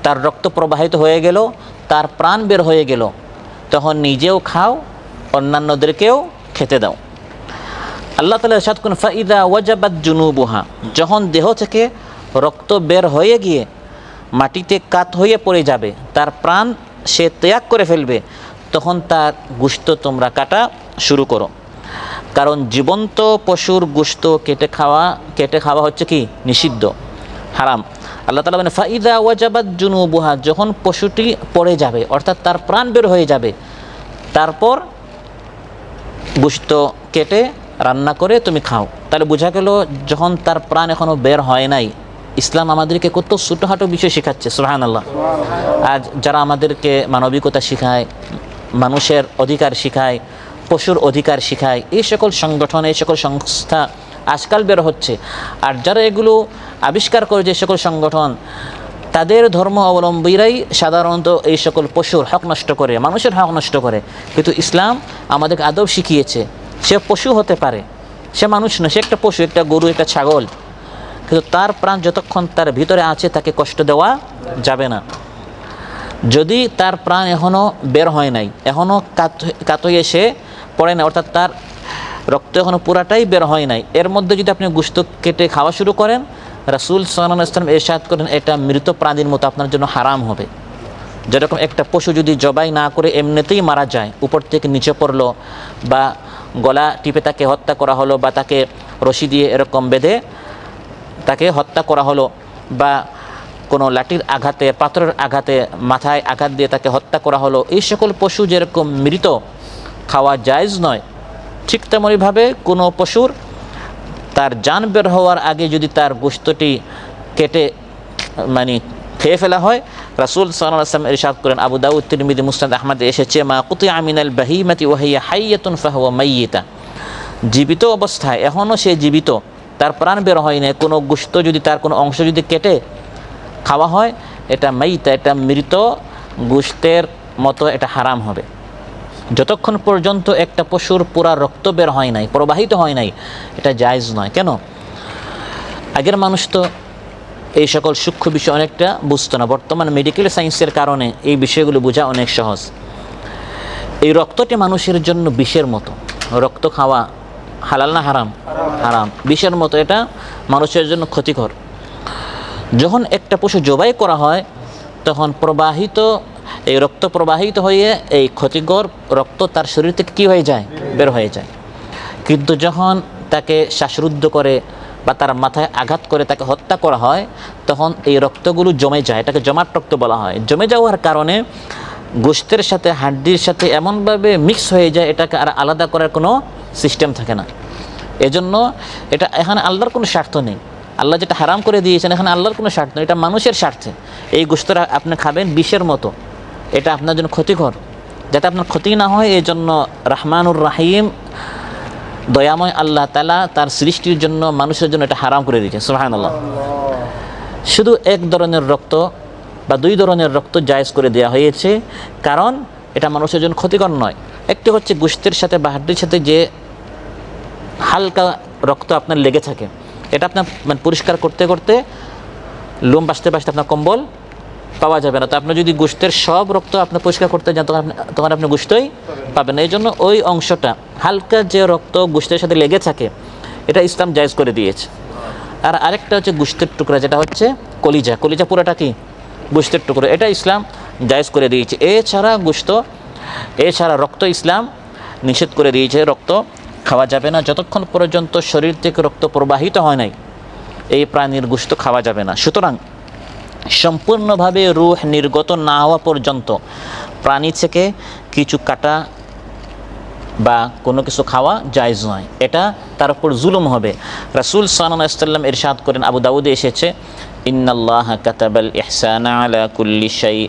তার রক্ত প্রবাহিত হয়ে গেল, তার প্রাণ বের হয়ে গেল, তখন নিজেও খাও, অন্যান্যদেরকেও খেতে দাও। আল্লাহ তাআলা ইরশাদ করেন ফাইদা ওয়াজাবাত জুনুবুহা, যখন দেহ থেকে রক্ত বের হয়ে গিয়ে মাটিতে কাত হয়ে পড়ে যাবে, তার প্রাণ সে ত্যাগ করে ফেলবে, তখন তার গোশত তোমরা কাটা শুরু করো। কারণ জীবন্ত পশুর গোশত কেটে খাওয়া হচ্ছে কি নিষিদ্ধ, হারাম। আল্লাহ তাআলা বলেন ফাইদা ওয়াজাবাত জুনুবুহা, যখন পশুটি পড়ে যাবে অর্থাৎ তার প্রাণ বের হয়ে যাবে, তারপর গোশত কেটে রান্না করে তুমি খাও। তাহলে বোঝা গেল যখন তার প্রাণ এখনও বের হয় নাই, ইসলাম আমাদেরকে কত ছোটোখাটো বিষয় শেখাচ্ছে, সুবহানাল্লাহ। আজ যারা আমাদেরকে মানবিকতা শেখায়, মানুষের অধিকার শেখায়, পশুর অধিকার শেখায়, এই সকল সংগঠন, এই সকল সংস্থা আজকাল বের হচ্ছে। আর যারা এগুলো আবিষ্কার করে, যে সকল সংগঠন, তাদের ধর্ম অবলম্বীরাই সাধারণত এই সকল পশুর হক নষ্ট করে, মানুষের হক নষ্ট করে। কিন্তু ইসলাম আমাদেরকে আদব শিখিয়েছে, সে পশু হতে পারে, সে মানুষ না, সে একটা পশু, একটা গরু, একটা ছাগল, কিন্তু তার প্রাণ যতক্ষণ তার ভিতরে আছে তাকে কষ্ট দেওয়া যাবে না। যদি তার প্রাণ এখনও বের হয় নাই, এখনও কাত হয়ে এসে পড়ে না, অর্থাৎ তার রক্ত এখনও পুরাটাই বের হয় নাই, এর মধ্যে যদি আপনি গোশত কেটে খাওয়া শুরু করেন, রাসূল সাল্লাল্লাহু আলাইহি ওয়াসাল্লাম ইরশাদ করেন এটা মৃত প্রাণীর মতো আপনার জন্য হারাম হবে। যেরকম একটা পশু যদি জবাই না করে এমনিতেই মারা যায়, উপর থেকে নিচে পড়লো, বা গলা টিপে তাকে হত্যা করা হলো, বা তাকে রশি দিয়ে এরকম বেঁধে তাকে হত্যা করা হলো, বা কোনো লাঠির আঘাতে, পাথরের আঘাতে, মাথায় আঘাত দিয়ে তাকে হত্যা করা হলো, এই সকল পশু যেরকম মৃত খাওয়া জায়েজ নয়, ঠিক তেমনইভাবে কোনো পশুর তার জান বের হওয়ার আগে যদি তার গোশতটি কেটে খেয়ে ফেলা হয়, রাসূল সাল্লাল্লাহু আলাইহি ওয়াসাল্লাম ইরশাদ করেন, আবু দাউদ, তিরমিজি, মুসনাদ আহমদ এসেছে, মা কুতিআ মিনাল বাহিমাতি ওয়া হিয়া হাইয়াতুন ফাহুয়া মাইয়িতা, জীবিত অবস্থায়, এখনও সে জীবিত, তার প্রাণ বের হয় না, কোনো গোশত যদি তার কোনো অংশ যদি কেটে খাওয়া হয়, এটা মাইয়িতা, এটা মৃত গোশতের মতো, এটা হারাম হবে। যতক্ষণ পর্যন্ত একটা পশুর পুরা রক্ত বের হয় নাই, প্রবাহিত হয় নাই, এটা জায়েজ নয়। কেন? আগের মানুষ তো এই সকল সূক্ষ্ম বিষয় অনেকটা বুঝতো না। বর্তমান মেডিকেল সায়েন্সের কারণে এই বিষয়গুলো বোঝা অনেক সহজ। এই রক্তটি মানুষের জন্য বিষের মতো, রক্ত খাওয়া হালাল না হারাম? হারাম, বিষের মতো, এটা মানুষের জন্য ক্ষতিকর। যখন একটা পশু জবাই করা হয়, তখন এই রক্ত প্রবাহিত হয়ে এই ক্ষতিকর রক্ত তার শরীর থেকে কী হয়ে যায়? বের হয়ে যায়। কিন্তু যখন তাকে শ্বাসরুদ্ধ করে বা তার মাথায় আঘাত করে তাকে হত্যা করা হয়, তখন এই রক্তগুলো জমে যায়, এটাকে জমাট রক্ত বলা হয়। জমে যাওয়ার কারণে গোশতের সাথে, হাড্ডির সাথে এমনভাবে মিক্স হয়ে যায়, এটাকে আর আলাদা করার কোনো সিস্টেম থাকে না। এজন্য এটা এখানে আল্লাহর কোনো স্বার্থ নেই। আল্লাহ যেটা হারাম করে দিয়েছেন, এখানে আল্লাহর কোনো স্বার্থ নেই, এটা মানুষের স্বার্থে। এই গোশতটা আপনি খাবেন বিষের মতো, এটা আপনার জন্য ক্ষতিকর। যাতে আপনার ক্ষতি না হয়, এই জন্য রহমানুর রাহিম, দয়াময় আল্লাহ তাআলা তার সৃষ্টির জন্য, মানুষের জন্য এটা হারাম করে দিয়েছেন। সুবহানাল্লাহ। শুধু এক ধরনের রক্ত বা দুই ধরনের রক্ত জায়েজ করে দেওয়া হয়েছে, কারণ এটা মানুষের জন্য ক্ষতিকর নয়। একটি হচ্ছে গোশতের সাথে বা হাড্ডির সাথে যে হালকা রক্ত আপনার লেগে থাকে, এটা আপনার মানে পরিষ্কার করতে করতে লোম বাঁচতে বাঁচতে আপনার কম্বল পাওয়া যাবে না। তো আপনি যদি গোশতের সব রক্ত আপনি পরিষ্কার করতে যান তখন আপনি গোশতই পাবেন না। এই জন্য ওই অংশটা হালকা যে রক্ত গোশতের সাথে লেগে থাকে এটা ইসলাম জায়েজ করে দিয়েছে। আর আরেকটা হচ্ছে গোশতের টুকরা, যেটা হচ্ছে কলিজা। কলিজা পুরোটা কি গোশতের টুকরো, এটা ইসলাম জায়েজ করে দিয়েছে। এছাড়া রক্ত ইসলাম নিষেধ করে দিয়েছে। রক্ত খাওয়া যাবে না যতক্ষণ পর্যন্ত শরীর থেকে রক্ত প্রবাহিত হয় নাই, এই প্রাণীর গোশত খাওয়া যাবে না। সুতরাং সম্পূর্ণভাবে রূহ নির্গত না হওয়া পর্যন্ত প্রাণী থেকে কিছু কাটা বা কোনো কিছু খাওয়া জায়েজ নয়, এটা তার উপর জুলুম হবে। রাসূল সাল্লাল্লাহু আলাইহি ওয়াসাল্লাম ইরশাদ করেন, আবু দাউদে এসেছে, ইন্নাল্লাহা কাতাবাল ইহসানা আলা কুল্লি শাই,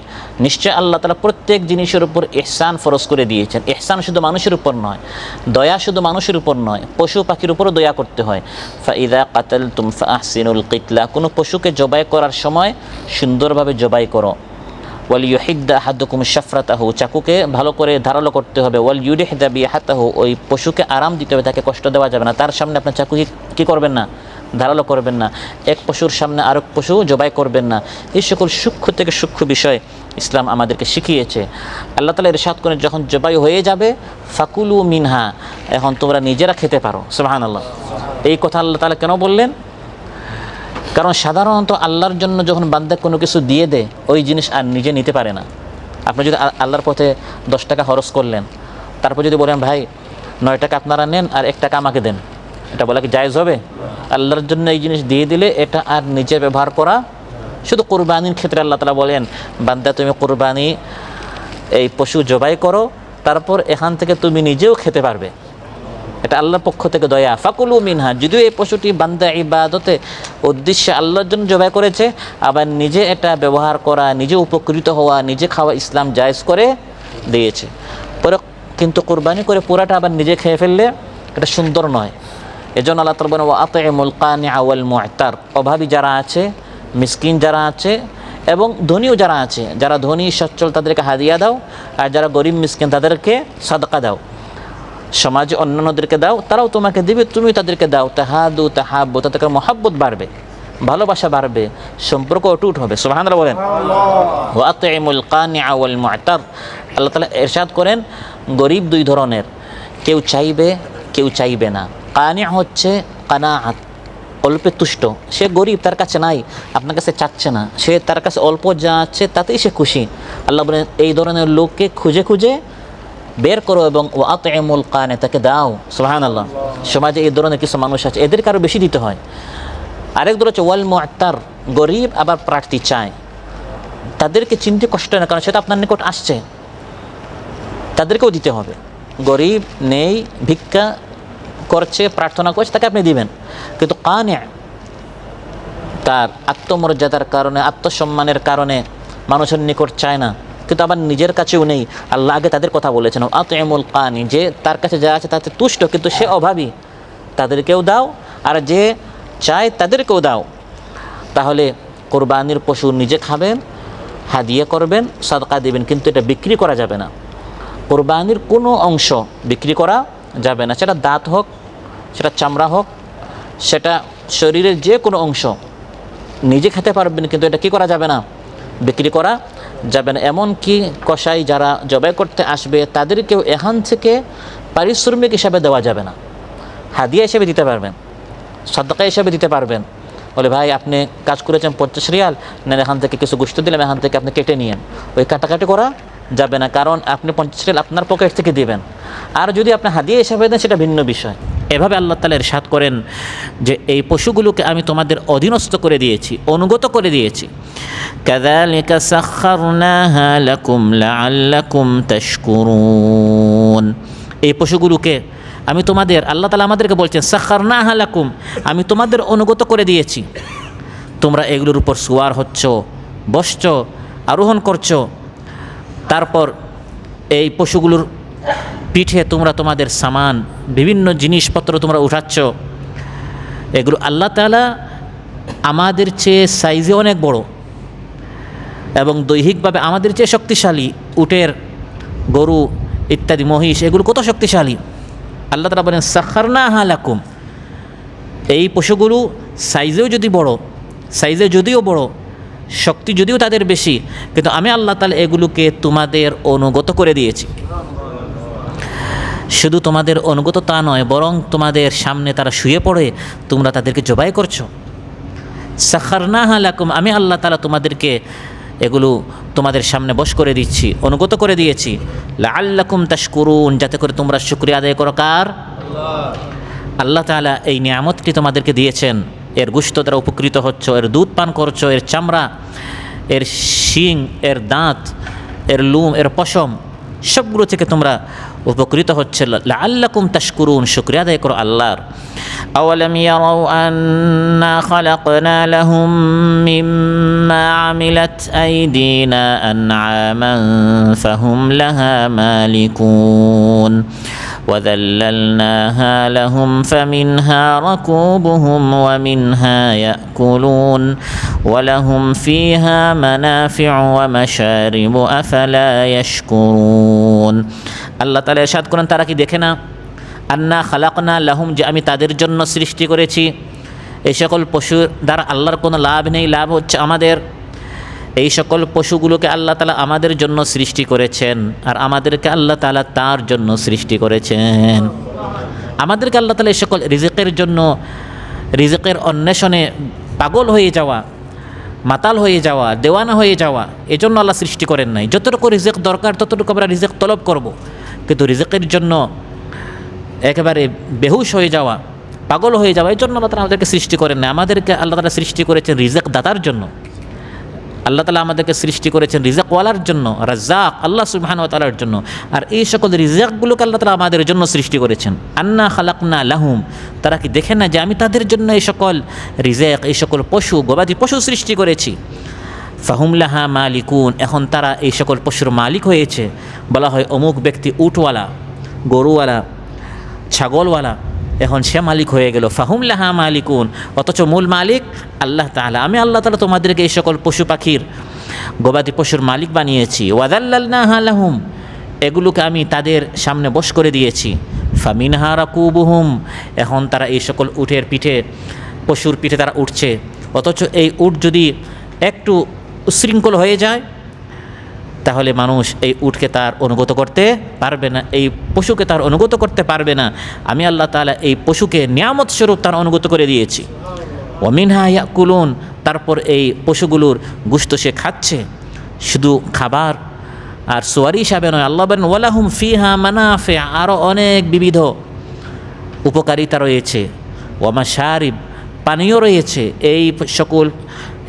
নিশ্চয় আল্লাহ তাআলা প্রত্যেক জিনিসের উপর ইহসান ফরজ করে দিয়েছেন। ইহসান শুধু মানুষের উপর নয়, দয়া শুধু মানুষের উপর নয়, পশু পাখির উপরও দয়া করতে হয়। ফাইদা কাতালতুম ফাহসিনুল কিতলা, কোনো পশুকে জবাই করার সময় সুন্দরভাবে জবাই করো। ওয়াল ইউহিদ্দা আহাদুকুম শাফরাতাহু, চাকুকে ভালো করে ধারালো করতে হবে। ওয়াল ইউরিহদা বিহাতাহু, ওই পশুকে আরাম দিতে হবে, তাকে কষ্ট দেওয়া যাবে না। তার সামনে আপনার চাকু কি করবেন না, ধারালো করবেন না। এক পশুর সামনে আরেক পশু জবাই করবেন না। এই সকল সূক্ষ্ম থেকে সূক্ষ্ম বিষয় ইসলাম আমাদেরকে শিখিয়েছে। আল্লাহ তাআলা ইরশাদ করেন, যখন জবাই হয়ে যাবে ফাকুলু মিনহা, এখন তোমরা নিজেরা খেতে পারো। সুবহানাল্লাহ। এই কথা আল্লাহ তাআলা কেন বললেন? কারণ সাধারণত আল্লাহর জন্য যখন বান্দা কোনো কিছু দিয়ে দেয়, ওই জিনিস আর নিজে নিতে পারে না। আপনি যদি আল্লাহর পথে 10 টাকা খরচ করলেন, তারপর যদি বলেন ভাই 9 টাকা আপনারা নেন আর 1 টাকা আমাকে দেন, এটা বলা কি জায়েজ হবে? আল্লাহর জন্য এই জিনিস দিয়ে দিলে এটা আর নিজে ব্যবহার করা। শুধু কোরবানির ক্ষেত্রে আল্লাহ তাআলা বলেন, বান্দা তুমি কোরবানি এই পশু জবাই করো, তারপর এখান থেকে তুমি নিজেও খেতে পারবে। এটা আল্লাহর পক্ষ থেকে দয়া। ফাকুলু মিনহা, যদিও এই পশুটি বান্দা ইবাদতে উদ্দেশ্যে আল্লাহর জন্য জবাই করেছে, আবার নিজে এটা ব্যবহার করা, নিজে উপকৃত হওয়া, নিজে খাওয়া ইসলাম জায়েজ করে দিয়েছে। পরে কিন্তু কোরবানি করে পুরাটা আবার নিজে খেয়ে ফেললে এটা সুন্দর নয়। এজন্য আল্লাহ তাআলা বলেন, ওয়া আতিমুল কানিআ ওয়াল মু'তার, অভাবী যারা আছে, মিসকিন যারা আছে এবং ধনীও যারা আছে, যারা ধনী সচ্ছল তাদেরকে হাদিয়া দাও, আর যারা গরিব মিসকিন তাদেরকে সাদকা দাও। সমাজে অন্যান্যদেরকে দাও, তারাও তোমাকে দিবে, তুমি তাদেরকে দাও। তাহাদু তাহাব্বু, তাদের মহব্বত বাড়বে, ভালোবাসা বাড়বে, সম্পর্ক অটুট হবে। সুবহানাল্লাহ বলেন। ওয়া আতিমুল কানিআ ওয়াল মু'তার, আল্লাহ তাআলা ইরশাদ করেন, গরিব দুই ধরনের, কেউ চাইবে কেউ চাইবে না। কানি হচ্ছে কানাআত, অল্পে তুষ্ট। সে গরিব, তার কাছে নাই, আপনার কাছে চাচ্ছে না, সে তার কাছে অল্প যা আছে তাতেই সে খুশি। আল্লাহ বলেন, এই ধরনের লোককে খুঁজে খুঁজে বের করো এবং ও আতিমুল কানে, তাকে দাও। সুবহানাল্লাহ। সমাজে এই ধরনের কিছু মানুষ আছে, এদেরকে আরও বেশি দিতে হয়। আরেক ধর হচ্ছে ওয়াল মু'তার, গরিব আবার প্রার্থী চায়, তাদেরকে চিনতে কষ্ট না, কারণ সেটা আপনার নিকট আসছে, তাদেরকেও দিতে হবে। গরিব নেই, ভিক্ষা করছে, প্রার্থনা করছে, তাকে আপনি দিবেন। কিন্তু কানে, তার আত্মমর্যাদার কারণে, আত্মসম্মানের কারণে মানুষের নিকট চায় না, কিন্তু আবার নিজের কাছেও নেই। আল্লাহ আগে তাদের কথা বলেছেন, আতিমুল কানি, যে তার কাছে যা আছে তাতে তুষ্ট কিন্তু সে অভাবী, তাদেরকেও দাও, আর যে চায় তাদেরকেও দাও। তাহলে কোরবানির পশু নিজে খাবেন, হাদিয়া করবেন, সাদকা দিবেন, কিন্তু এটা বিক্রি করা যাবে না। কোরবানির কোনো অংশ বিক্রি করা যাবে না, সেটা দাঁত হোক, সেটা চামড়া হোক, সেটা শরীরের যে কোনো অংশ নিজে খেতে পারবেন, কিন্তু এটা কি করা যাবে না, বিক্রি করা যাবে না। এমনকি কসাই যারা জবাই করতে আসবে তাদেরকেও এখান থেকে পারিশ্রমিক হিসাবে দেওয়া যাবে না, হাদিয়া হিসেবে দিতে পারবেন, সাদকা হিসেবে দিতে পারবেন। বলে ভাই আপনি কাজ করেছেন 50 রিয়াল, নেন এখান থেকে কিছু গোশত দিলাম, এখান থেকে আপনি কেটে নিয়েন, ওই কাটাকাটি করা যাবে না, কারণ আপনি 50 রিয়াল আপনার পকেট থেকে দিবেন। আর যদি আপনি হাদিয়া হিসাবে দেন সেটা ভিন্ন বিষয়। এভাবে আল্লাহ তাআলা ইরশাদ করেন যে এই পশুগুলোকে আমি তোমাদের অধীনস্থ করে দিয়েছি, অনুগত করে দিয়েছি। কাযালিকা সাখখারনাহা লাকুম লাআল্লাকুম তাশকুরুন, এই পশুগুলোকে আমি তোমাদের, আল্লাহ তাআলা আমাদেরকে বলছেন সাখখারনাহা লাকুম, আমি তোমাদের অনুগত করে দিয়েছি। তোমরা এগুলোর উপর সুয়ার হচ্ছ, বসছ, আরোহণ করছো, তারপর এই পশুগুলোর পিঠে তোমরা তোমাদের সামান, বিভিন্ন জিনিসপত্র তোমরা উঠাচ্ছ। এগুলো আল্লাহ তাআলা আমাদের চেয়ে সাইজে অনেক বড় এবং দৈহিকভাবে আমাদের চেয়ে শক্তিশালী। উটের, গরু ইত্যাদি, মহিষ, এগুলো কত শক্তিশালী। আল্লাহ তাআলা বলেন সাখারনাহা লাকুম, এই পশুগুলো সাইজেও যদিও বড়, শক্তি যদিও তাদের বেশি, কিন্তু আমি আল্লাহ তাআলা এগুলোকে তোমাদের অনুগত করে দিয়েছি। শুধু তোমাদের অনুগত তা নয়, বরং তোমাদের সামনে তারা শুয়ে পড়ে, তোমরা তাদেরকে জবাই করছো। সাখারনাহা লাকুম, আমি আল্লাহ তাআলা তোমাদেরকে এগুলো তোমাদের সামনে বশ করে দিচ্ছি, অনুগত করে দিয়েছি। লাআল্লাকুম তাশকুরুন, যাতে করে তোমরা শুকরিয়া আদায় করো। কার? আল্লাহ তাআলা এই নিয়ামতটি তোমাদেরকে দিয়েছেন, এর গোশত দ্বারা উপকৃত হচ্ছ, এর দুধ পান করছো, এর চামড়া, এর শিং, এর দাঁত, এর লুম, এর পশম, সবগুলো থেকে তোমরা উপকৃত হচ্ছে। লাআল্লাকুম তাশকুরুন, শুকরিয়া আদায় করো আল্লাহর। আওয়ালাম ইয়ারাউ আন্না খালাকনা লাহুম মিম্মা আমিলাত আইদিনা আনআমান ফাহুম লাহা মালিকুন وذللناها لهم فمنها ركوبهم ومنها يأكلون ولهم فيها منافع ومشارب أفلا يشكرون। আল্লাহ তাআলা ইরশাদ করেন, তারা কি দেখে না, আন্না খালাকনা লাহুম, যে আমি তাদের জন্য সৃষ্টি করেছি। এই সকল পশুর দ্বারা আল্লাহর কোনো লাভ নেই, লাভ হচ্ছে আমাদের। এই সকল পশুগুলোকে আল্লাহ তাআলা আমাদের জন্য সৃষ্টি করেছেন, আর আমাদেরকে আল্লাহ তাআলা তার জন্য সৃষ্টি করেছেন। আমাদেরকে আল্লাহ তাআলা এই সকল রিজিকের জন্য, রিজিকের অন্বেষণে পাগল হয়ে যাওয়া, মাতাল হয়ে যাওয়া, দেওয়ানা হয়ে যাওয়া, এজন্য আল্লাহ সৃষ্টি করেন নাই। যতটুকু রিজিক দরকার ততটুকু আমরা রিজিক তলব করব, কিন্তু রিজিকের জন্য একেবারে বেহুশ হয়ে যাওয়া, পাগল হয়ে যাওয়া, এই জন্য আল্লাহ তাআলা আমাদেরকে সৃষ্টি করেন না। আমাদেরকে আল্লাহ তাআলা সৃষ্টি করেছেন রিজিক দাতার জন্য। আল্লাহ তাআলা আমাদেরকে সৃষ্টি করেছেন রিজিকওয়ালার জন্য, রাজ্জাক আল্লাহ সুবহানাহু ওয়া তাআলার জন্য। আর এই সকল রিজিকগুলোকে আল্লাহ তাআলা আমাদের জন্য সৃষ্টি করেছেন। আন্না খালাকনা লাহুম, তারা কি দেখে না যে আমি তাদের জন্য এই সকল রিজিক, এই সকল পশু, গবাদি পশু সৃষ্টি করেছি। ফাহুম লাহা মালিকুন, এখন তারা এই সকল পশুর মালিক হয়েছে। বলা হয় অমুক ব্যক্তি উটওয়ালা, গরুওয়ালা, ছাগলওয়ালা, এখন সে মালিক হয়ে গেল। ফাহুম লাহা মালিকুন, অথচ মূল মালিক আল্লাহ তাআলা। আমি আল্লাহ তাআলা তোমাদেরকে এই সকল পশু পাখির, গবাদি পশুর মালিক বানিয়েছি। ওয়াযাল্লালনাহা লাহুম, এগুলোকে আমি তাদের সামনে বশ করে দিয়েছি। ফামিনহা রাকুবুহুম, এখন তারা এই সকল উটের পিঠে, পশুর পিঠে তারা উঠছে। অথচ এই উট যদি একটু উশৃঙ্খল হয়ে যায়, তাহলে মানুষ এই উটকে তার অনুগত করতে পারবে না, এই পশুকে তার অনুগত করতে পারবে না। আমি আল্লাহ তাআলা এই পশুকে নিয়ামত স্বরূপ তার অনুগত করে দিয়েছি। ওয়ামিনহা ইয়াকুলুন, তারপর এই পশুগুলোর গোশত সে খাচ্ছে, শুধু খাবার আর সোয়ারি হিসাবে নয়। আল্লাহ বলেন ওয়ালাহুম ফিহা মানাফি, আরও অনেক বিবিধ উপকারিতা রয়েছে। ওয়া মাশারিব, পানীয় রয়েছে।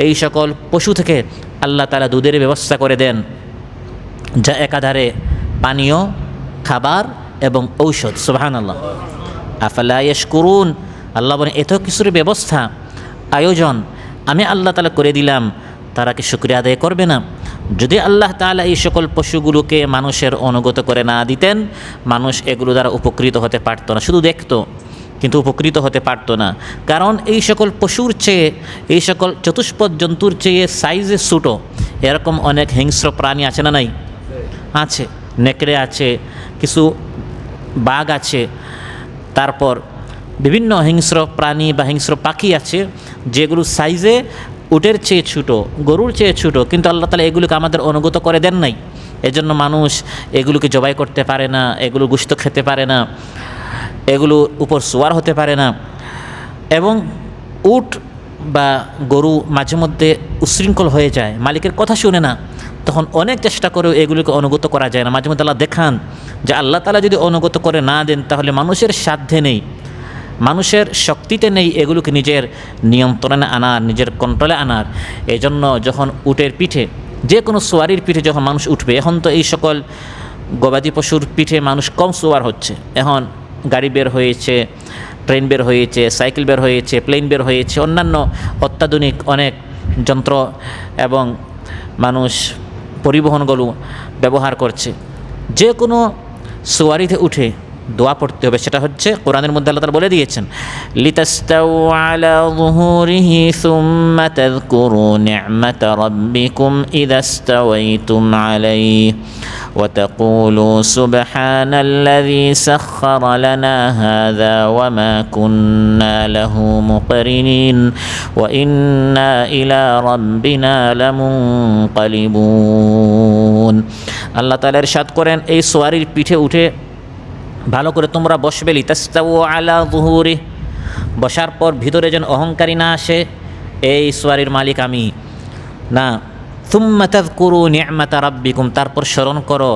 এই সকল পশু থেকে আল্লাহ তাআলা দুধের ব্যবস্থা করে দেন, যা একাধারে পানীয়, খাবার এবং ঔষধ। সুবহানাল্লাহ। আফালা ইয়াশকুরুন, আল্লাহ বলেন এত কিছুর ব্যবস্থা, আয়োজন আমি আল্লাহ তাআলা করে দিলাম, তারা কি শুকরিয়া আদায় করবে না? যদি আল্লাহ তাআলা এই সকল পশুগুলোকে মানুষের অনুগত করে না দিতেন, মানুষ এগুলো দ্বারা উপকৃত হতে পারতো না, শুধু দেখতো কিন্তু উপকৃত হতে পারতো না। কারণ এই সকল পশুর চেয়ে, এই সকল চতুষ্পদ জন্তুর চেয়ে সাইজে ছোটো এরকম অনেক হিংস্র প্রাণী আছে না? নাই? আছে। নেকড়ে আছে, কিছু বাঘ আছে, তারপর বিভিন্ন হিংস্র প্রাণী বা হিংস্র পাখি আছে যেগুলো সাইজে উটের চেয়ে ছোটো, গরুর চেয়ে ছোটো, কিন্তু আল্লাহ তাআলা এগুলোকে আমাদের অনুগত করে দেন নাই। এজন্য মানুষ এগুলোকে জবাই করতে পারে না, এগুলো গোশত খেতে পারে না, এগুলোর উপর সোয়ার হতে পারে না। এবং উট বা গরু মাঝে মধ্যে উশৃঙ্খল হয়ে যায়, মালিকের কথা শুনে না, তখন অনেক চেষ্টা করেও এগুলোকে অনুগত করা যায় না। মাঝে মধ্যে আল্লাহ দেখান যে আল্লাহ তাআলা যদি অনুগত করে না দেন, তাহলে মানুষের সাধ্যে নেই, মানুষের শক্তিতে নেই এগুলোকে নিজের নিয়ন্ত্রণে আনার, নিজের কন্ট্রোলে আনার। এই জন্য যখন উটের পিঠে, যে কোনো সোয়ারির পিঠে যখন মানুষ উঠবে, এখন তো এই সকল গবাদি পশুর পিঠে মানুষ কম সোয়ার হচ্ছে। এখন গাড়ি বের হয়েছে, ট্রেন বের হয়েছে, সাইকেল বের হয়েছে, প্লেন বের হয়েছে, অন্যান্য অত্যাধুনিক অনেক যন্ত্র এবং মানুষ পরিবহনগুলো ব্যবহার করছে। যে কোনো সোয়ারিতে উঠে দোয়া পড়তে হবে, সেটা হচ্ছে কোরআনের মধ্যে আল্লাহ তাআলা বলে দিয়েছেন, লিতাস্তাউ আলা যুহুরিহি সুম্মা তাযকুরু নি'মাতা রাব্বিকুম ইযা ইস্তাওয়াইতুম আলাইহি ওয়া তাকুলু সুবহানাল্লাযী সাখখারা লানা হাযা ওয়া মা কুন্না লাহু মুকরিনিন ওয়া ইন্না ইলা রাব্বিনা লামুনকালিবুন। আল্লাহ তাআলা ইরশাদ করেন, এই সোয়ারির পিঠে উঠে ভালো করে তোমরা বসবে, লিতাস্তাউ আলা যুহুরি, বসার পর ভিতরে যেন অহংকারী না আসে, এই সোয়ারির মালিক আমি না। সুম্মা তাযকুরু নি'মাতা রাব্বিকুম, তারপর স্মরণ করো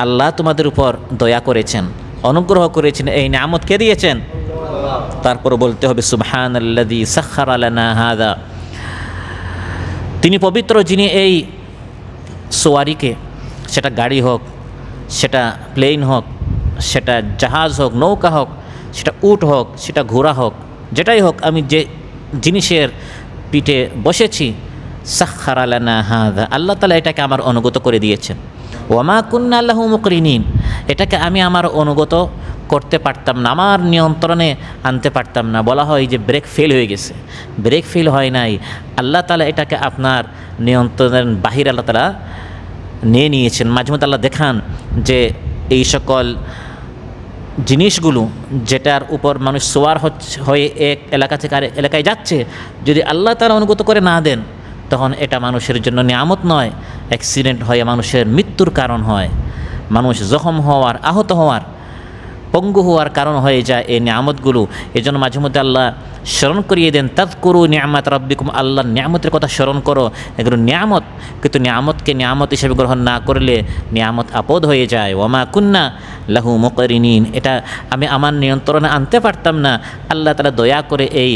আল্লাহ তোমাদের উপর দয়া করেছেন, অনুগ্রহ করেছেন, এই নিয়ামত কে দিয়েছেন। তারপর বলতে হবে সুবহানাল্লাযী সাখখারা লানা হাযা, তিনি পবিত্র যিনি এই সোয়ারিকে, সেটা গাড়ি হোক, সেটা প্লেন হোক, সেটা জাহাজ হোক, নৌকা হোক, সেটা উট হোক, সেটা ঘোড়া হোক, যেটাই হোক, আমি যে জিনিসের পিঠে বসেছি, সাখখারা লানা হাযা, আল্লাহ তাআলা এটাকে আমার অনুগত করে দিয়েছেন। ওয়া মা কুন্না লাহু মুকরিনিন, এটাকে আমি আমার অনুগত করতে পারতাম না, আমার নিয়ন্ত্রণে আনতে পারতাম না। বলা হয় যে ব্রেক ফেল হয়ে গেছে, ব্রেক ফেল হয় নাই, আল্লাহ তাআলা এটাকে আপনার নিয়ন্ত্রণের বাহির আল্লাহ তাআলা নিয়ে নিয়েছেন। মাঝে মধ্যে আল্লাহ দেখান যে এই সকল জিনিসগুলো যেটার উপর মানুষ সোয়ার হয়ে এক এলাকা থেকে আরেক এলাকায় যাচ্ছে, যদি আল্লাহ তাআলা অনুগত করে না দেন, তখন এটা মানুষের জন্য নিয়ামত নয়, অ্যাক্সিডেন্ট হয়ে মানুষের মৃত্যুর কারণ হয়, মানুষ জখম হওয়ার, আহত হওয়ার, পঙ্গু হওয়ার কারণ হয়ে যায় এই নিয়ামতগুলো। এই জন্য মাঝে মধ্যে আল্লাহ স্মরণ করিয়ে দেন, তাযকুরু নি'মাত রাব্বিকুম, আল্লাহর নিয়ামতের কথা স্মরণ করো, এগুলো নিয়ামত, কিন্তু নিয়ামতকে নিয়ামত হিসেবে গ্রহণ না করলে নিয়ামত আপদ হয়ে যায়। ওয়া মা কুন্না লাহু মুকরিনিন, এটা আমি আমার নিয়ন্ত্রণে আনতে পারতাম না, আল্লাহ তাআলা দয়া করে এই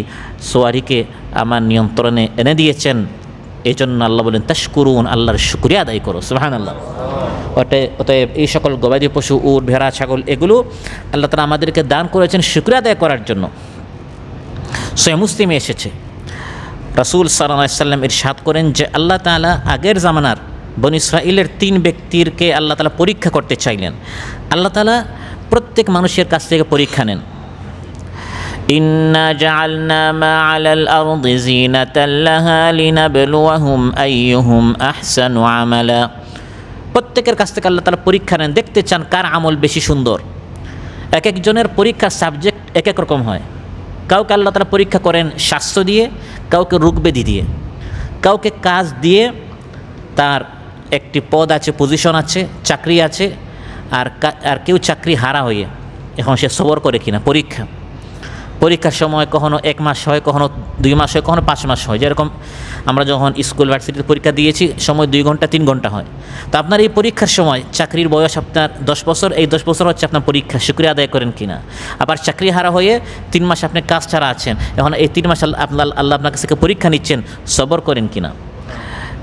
সোয়ারিকে আমার নিয়ন্ত্রণে এনে দিয়েছেন। এই জন্য আল্লাহ বলেন তাশকুরুন, আল্লাহর শুকরিয়া আদায় করো, সুবহানাল্লাহ। অতএব এই সকল গবাদি পশু, উট, ভেড়া, ছাগল, এগুলো আল্লাহ তাআলা আমাদেরকে দান করেছেন শুকরিয়া আদায় করার জন্য। সহিহ মুসলিমে এসেছে, রাসূল সাল্লাল্লাহু আলাইহি ওয়াসাল্লাম ইরশাদ করেন যে আল্লাহ তাআলা আগের জামানার বনী ইসরাঈলের 3 ব্যক্তিকে আল্লাহ তাআলা পরীক্ষা করতে চাইলেন। আল্লাহ তাআলা প্রত্যেক মানুষের কাছ থেকে পরীক্ষা নেন। ইন্না জাআলনা মা আলাল আরদি জিনাতাল লাহা লিনাবলুয়াহুম আইয়ুহুম আহসানু আমালা, প্রত্যেকের কাছ থেকে আল্লাহ তাআলা পরীক্ষা নেন, দেখতে চান কার আমল বেশি সুন্দর। এক একজনের পরীক্ষার সাবজেক্ট এক এক রকম হয়। কাউকে আল্লাহ তাআলা পরীক্ষা করেন স্বাস্থ্য দিয়ে, কাউকে রোগব্যাধি দিয়ে, কাউকে কাজ দিয়ে, তার একটি পদ আছে, পজিশন আছে, চাকরি আছে, আর কেউ চাকরি হারা হয়ে এখন সে সবর করে কিনা। পরীক্ষার সময় কখনো 1 মাস হয়, কখনো 2 মাস হয়, কখনো 5 মাস হয়। যেরকম আমরা যখন স্কুল ভার্সিটির পরীক্ষা দিয়েছি, সময় 2 ঘন্টা 3 ঘন্টা হয়। তো আপনার এই পরীক্ষার সময়, চাকরির বয়স আপনার 10 বছর, এই 10 বছর হচ্ছে আপনার পরীক্ষা, শুকরিয়া আদায় করেন কিনা। আবার চাকরি হারা হয়ে 3 মাস আপনি কাজ ছাড়া আছেন, এখন এই 3 মাস আল্লাহ আপনার কাছ থেকে পরীক্ষা নিচ্ছেন, সবর করেন কিনা।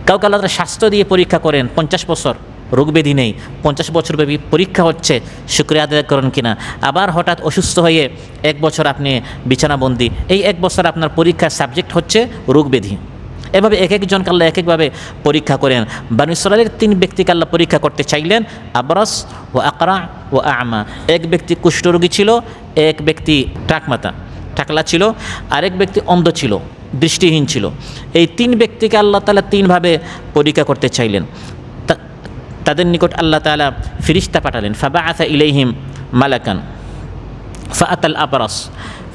কাউকে আল্লাহ স্বাস্থ্য দিয়ে পরীক্ষা করেন, 50 বছর রোগব্যাধি নেই, 50 বছরব্যাপী পরীক্ষা হচ্ছে, শুকরিয়া আদায় করেন কিনা। আবার হঠাৎ অসুস্থ হয়ে 1 বছর আপনি বিছানাবন্দি, এই 1 বছর আপনার পরীক্ষার সাবজেক্ট হচ্ছে রোগব্যাধি। এভাবে এক একজনকে আল্লাহ এক একভাবে পরীক্ষা করেন। বনী ইসরাঈলের 3 ব্যক্তিকে আল্লাহ পরীক্ষা করতে চাইলেন, আবরাস ও আকরা ও আমা। এক ব্যক্তি কুষ্ঠরোগী ছিল, এক ব্যক্তি টাকলা ছিল, আরেক ব্যক্তি অন্ধ ছিল, দৃষ্টিহীন ছিল। এই 3 ব্যক্তিকে আল্লাহ তাআলা 3 ভাবে পরীক্ষা করতে চাইলেন। তাদের নিকট আল্লাহ তাআলা ফিরিস্তা পাঠালেন, ফাবাআসা ইলাইহিম মালাকান ফাআতাল আবরাস।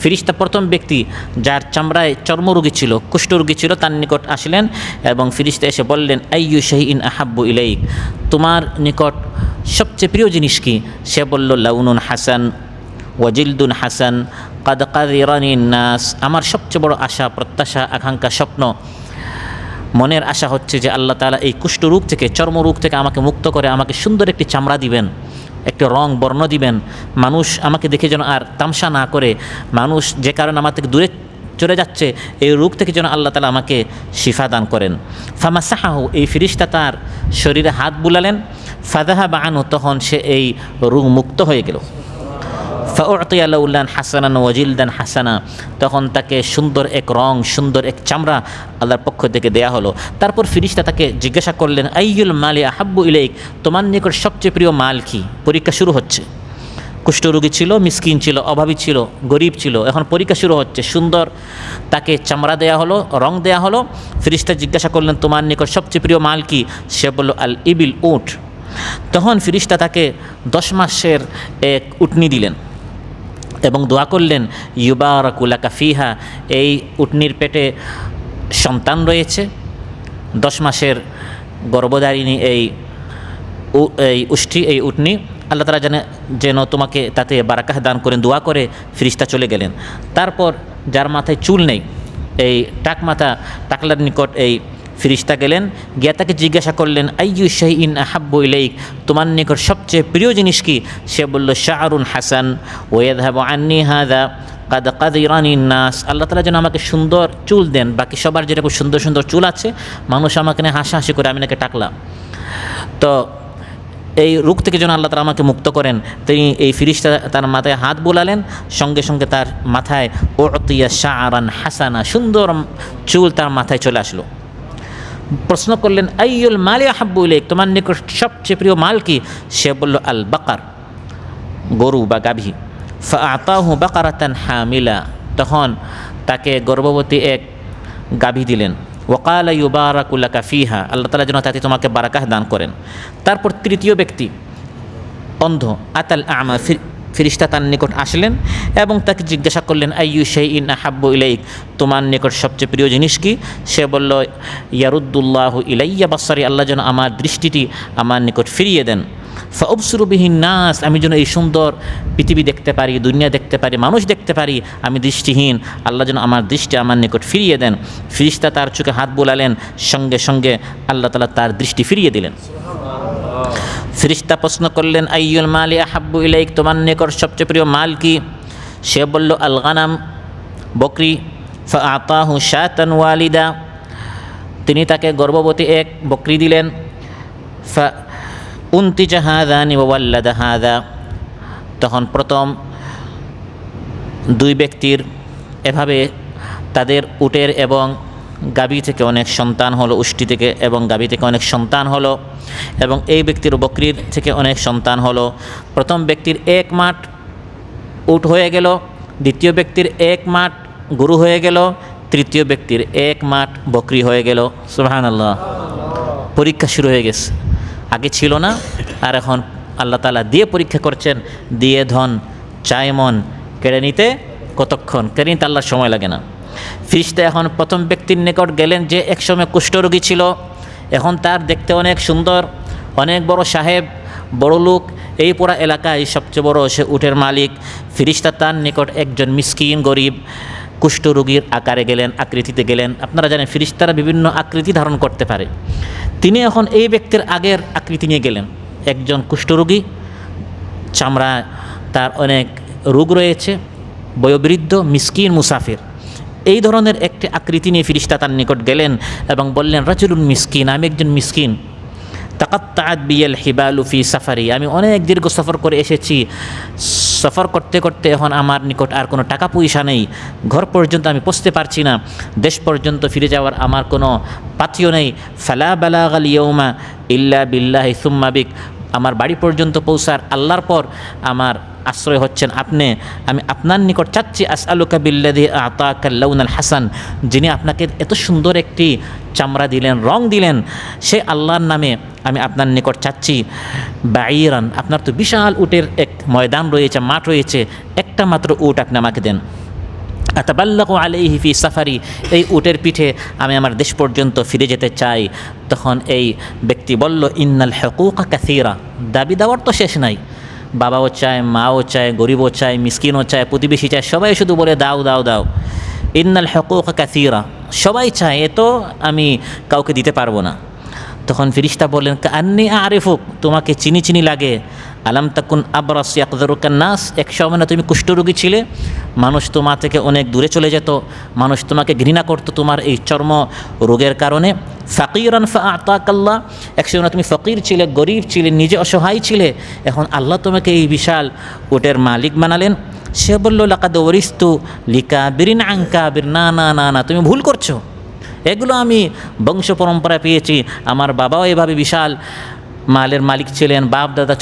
ফিরিস্তা প্রথম ব্যক্তি যার চামড়ায় চর্মরোগী ছিল, কুষ্ঠরোগী ছিল, তার নিকট আসলেন এবং ফিরিস্তা এসে বললেন, আইয়ু শাইইন আহাব্বু ইলাইক, তোমার নিকট সবচেয়ে প্রিয় জিনিস কি? সে বলল, লাউনুন হাসান ওয়াজিলদুন হাসান কাদ কাযিরানিন নাস, আমার সবচেয়ে বড় আশা, প্রত্যাশা, আকাঙ্ক্ষা, স্বপ্ন, মনের আশা হচ্ছে যে আল্লাহ তাআলা এই কুষ্ঠরোগ থেকে, চর্মরোগ থেকে আমাকে মুক্ত করে আমাকে সুন্দর একটি চামড়া দিবেন, একটি রং বর্ণ দিবেন, মানুষ আমাকে দেখে যেন আর তামসা না করে, মানুষ যে কারণে আমার থেকে দূরে চলে যাচ্ছে, এই রোগ থেকে যেন আল্লাহ তাআলা আমাকে শিফা দান করেন। ফামাসাহাহু, এই ফিরিস্তা তার শরীরে হাত বুলালেন, ফাযাহাবা আনহু, তখন সে এই রোগ মুক্ত হয়ে গেল। ফাউতিয়া লাউলান হাসানান ওয়াজিলদান হাসানা, তখন তাকে সুন্দর এক রং, সুন্দর এক চামড়া আল্লাহর পক্ষ থেকে দেয়া হলো। তারপর ফিরিস্তা তাকে জিজ্ঞাসা করলেন, আইয়ুল মালি আহাব্বু ইলাইক, তোমার নিকট সবচেয়ে প্রিয় মাল কি? পরীক্ষা শুরু হচ্ছে। কুষ্ঠরোগী ছিল, মিসকিন ছিল, অভাবী ছিল, গরিব ছিল। এখন পরীক্ষা শুরু হচ্ছে, সুন্দর তাকে চামড়া দেয়া হলো, রং দেয়া হলো। ফেরেশতা জিজ্ঞাসা করলেন তোমার নিকট সবচেয়ে প্রিয় মাল কি? সে বলল আল ইবিল, উট। তখন ফেরেশতা তাকে 10 মাসের এক উটনি দিলেন এবং দোয়া করলেন ইউবারাকু লাকা ফিহা, এই উটনির পেটে সন্তান রয়েছে, 10 মাসের গর্ভধারিণী এই উটনি, আল্লাহ তাআলা যেন তোমাকে তাতে বারাকাহ দান করেন। দোয়া করে ফেরেশতা চলে গেলেন। তারপর যার মাথায় চুল নেই, এই টাকলার নিকট এই ফেরেশতা গেলেন, গিয়ে তাকে জিজ্ঞাসা করলেন আইয়ু শাইইন আহাব্বু ইলাইক, তোমার নিকট সবচেয়ে প্রিয় জিনিস কি? সে বলল শাআরুন হাসান ওয়াযহাবু আন্নি হাযা কাদ কাদিরানিন নাস, আল্লাহ তাআলা যেন আমাকে সুন্দর চুল দেন, বাকি সবার যেরকম সুন্দর সুন্দর চুল আছে, মানুষ আমাকে নিয়ে হাসাহাসি করে, আমি নাকি টাকলা, তো এই রোগ থেকে যেন আল্লাহ তাআলা আমাকে মুক্ত করেন। তিনি এই ফেরেশতা তার মাথায় হাত বোলালেন, সঙ্গে সঙ্গে তার মাথায় উতিয়া শাআরান হাসানা, সুন্দর চুল তার মাথায় চলে আসলো। প্রশ্ন করলেন আইয়ুল মালি আহাব্বু ইলাইক, তোমার নিকট সবচেয়ে প্রিয় মাল কি? সে বলল আল বাকার, গরু বা গাভী। ফাআতাহু বাকারাতান হামিলা, তখন তাকে গর্ভবতী এক গাভী দিলেন। ওয়াকালা ইউবারাকু লাকা ফিহা, আল্লাহ তাআলা যেন তাতে তোমাকে বারাকাহ দান করেন। তারপর তৃতীয় ব্যক্তি অন্ধ, আতাল আমা, ফেরেশতা তার নিকট আসলেন এবং তাকে জিজ্ঞাসা করলেন আইয়ু শাইইন আহাব্বু ইলাইক, তোমার নিকট সবচেয়ে প্রিয় জিনিস কি? সে বলল ইয়ারুদ্দুল্লাহু ইলাইয়া বাসারি, আল্লাহ যেন আমার দৃষ্টিটি আমার নিকট ফিরিয়ে দেন। ফাউবসিরু বিহিন নাস, আমি যেন এই সুন্দর পৃথিবী দেখতে পারি, দুনিয়া দেখতে পারি, মানুষ দেখতে পারি, আমি দৃষ্টিহীন, আল্লাহ যেন আমার দৃষ্টি আমার নিকট ফিরিয়ে দেন। ফেরেশতা তার চোখে হাত বোলালেন, সঙ্গে সঙ্গে আল্লাহ তাআলা তার দৃষ্টি ফিরিয়ে দিলেন। ফেরেশতা প্রশ্ন করলেন আইয়ুল মালি আহাব্বু ইলাইক, তোমার নিকট সবচেয়ে প্রিয় মাল কি? সে বলল আল গানাম, বকরি। ফাআতাহু শাতান ওয়ালিদা, তিনি তাকে গর্ভবতী এক বকরি দিলেন। ফা উনতিজা হাযানি ওয়া ওয়াল্লাদা হাযা, তখন প্রথম দুই ব্যক্তির এভাবে তাদের উটের এবং গাভী থেকে অনেক সন্তান হলো, উষ্টি থেকে এবং গাভী থেকে অনেক সন্তান হলো, এবং এই ব্যক্তির বকরির থেকে অনেক সন্তান হলো। প্রথম ব্যক্তির 1 মাঠ উট হয়ে গেল, দ্বিতীয় ব্যক্তির 1 মাঠ গরু হয়ে গেল, তৃতীয় ব্যক্তির 1 মাঠ বকরি হয়ে গেল। সুবহানাল্লাহ, পরীক্ষা শুরু হয়ে গেছে, আগে ছিল না, আর এখন আল্লাহ তাআলা দিয়ে পরীক্ষা করছেন। দিয়ে ধন চায় মন, কেড়ে নিতে কতক্ষণ, কেড়ে নিতে আল্লাহর সময় লাগে না। ফেরেশতা এখন প্রথম ব্যক্তির নিকট গেলেন যে একসময় কুষ্ঠরোগী ছিল, এখন তার দেখতে অনেক সুন্দর, অনেক বড় সাহেব, বড় লোক, এই পুরা এলাকায় সবচেয়ে বড় সে উটের মালিক। ফেরেশতা তার নিকট একজন মিসকিন গরিব কুষ্ঠরোগীর আকারে গেলেন, আকৃতিতে গেলেন। আপনারা জানেন ফেরেশতারা বিভিন্ন আকৃতি ধারণ করতে পারে। তিনি এখন এই ব্যক্তির আগের আকৃতি নিয়ে গেলেন, একজন কুষ্ঠরোগী, চামড়া তার অনেক রোগ রয়েছে, বয়োবৃদ্ধ, মিসকিন, মুসাফির, এই ধরনের একটি আকৃতি নিয়ে ফেরেশতা তার নিকট গেলেন এবং বললেন রাজুলুন মিসকিন, আমি একজন মিসকিন। তাকাত্তাআত বিয়াল হিবালু ফি সাফারি, আমি অনেক দীর্ঘ সফর করে এসেছি, সফর করতে করতে এখন আমার নিকট আর কোনো টাকা পয়সা নেই, ঘর পর্যন্ত আমি পৌঁছতে পারছি না, দেশ পর্যন্ত ফিরে যাওয়ার আমার কোনো পাথিও নেই। ফালা বালাগাল ইয়াউমা ইল্লা বিল্লাহি সুম্মা বিক, আমার বাড়ি পর্যন্ত পৌঁছার আল্লাহর পর আমার আশ্রয় হচ্ছেন আপনি। আমি আপনার নিকট চাচ্ছি আসআলুকা বিল্লাযী আ'তাকাল লাউনাল হাসান, যিনি আপনাকে এত সুন্দর একটি চামড়া দিলেন, রং দিলেন, সেই আল্লাহর নামে আমি আপনার নিকট চাচ্ছি বাঈরান, আপনার তো বিশাল উটের এক ময়দান রয়েছে, মাঠ রয়েছে, একটা মাত্র উট আপনি আমাকে দেন। আতাবাল্লাগু আলাইহি ফি সাফারি, এই উটের পিঠে আমি আমার দেশ পর্যন্ত ফিরে যেতে চাই। তখন এই ব্যক্তি বলল ইন্নাল হুকুকা কাসীরা, দাবি দেওয়ার তো শেষ নাই, বাবাও চায়, মাও চায়, গরিবও চায়, মিসকিনও চায়, প্রতিবেশী চায়, সবাই শুধু বলে দাও দাও দাও। ইন্নাল হুকুকা কাসীরা, সবাই চায়, এ তো আমি কাউকে দিতে পারবো না। তখন ফেরেশতা বললেন কাআন্নী আরিফুক, তোমাকে চিনি চিনি লাগে। আলাম তাকুন আবরাস ইয়াকযুরুকান নাস, এক সময় না তুমি কুষ্ঠরোগী ছিলে, মানুষ তোমার থেকে অনেক দূরে চলে যেত, মানুষ তোমাকে ঘৃণা করতো তোমার এই চর্ম রোগের কারণে। ফাকিরান ফাআতাকাল্লাহ, এক সময় তুমি ফকির ছিলে, গরিব ছিলে, নিজে অসহায় ছিলে, এখন আল্লাহ তোমাকে এই বিশাল উটের মালিক বানালেন। সে বলল লাকাদ ওয়ারিস্তু লিকাবিরিন আন কাবির, না না না না, তুমি ভুল করছো, এগুলো আমি বংশ পরম্পরা পেয়েছি, আমার বাবাও এভাবে বিশাল মালের মালিক ছিলেন, বাপ দাদা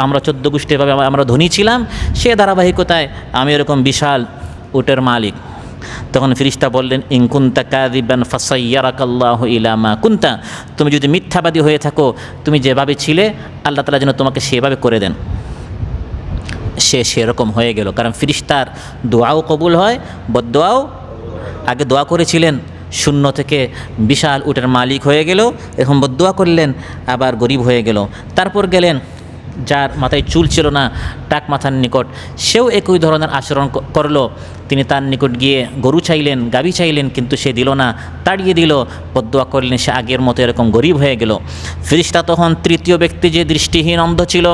আমরা 14 গোষ্ঠীভাবে আমরা ধনী ছিলাম, সে ধারাবাহিকতায় আমি এরকম বিশাল উটের মালিক। তখন ফেরেশতা বললেন, ইন কুনতা কাযিবান ফাসায়্যারাকাল্লাহু ইলা মা কুনতা, তুমি যদি মিথ্যাবাদী হয়ে থাকো, তুমি যেভাবে ছিলে আল্লাহ তাআলা যেন তোমাকে সেভাবে করে দেন। সে সেরকম হয়ে গেল, কারণ ফেরেশতার দোয়াও কবুল হয়, বদদোয়াও। আগে দোয়া করেছিলেন, শূন্য থেকে বিশাল উটের মালিক হয়ে গেল, এখন বদদোয়া করলেন, আবার গরিব হয়ে গেল। তারপর গেলেন যার মাথায় চুল ছিল না, টাক মাথার নিকট, সেও একই ধরনের আচরণ করলো। তিনি তার নিকট গিয়ে গরু চাইলেন, গাভী চাইলেন, কিন্তু সে দিল না, তাড়িয়ে দিল। বদদোয়া করলেন, সে আগের মতো এরকম গরিব হয়ে গেল। ফেরেশতা তখন তৃতীয় ব্যক্তি যে দৃষ্টিহীন অন্ধ ছিল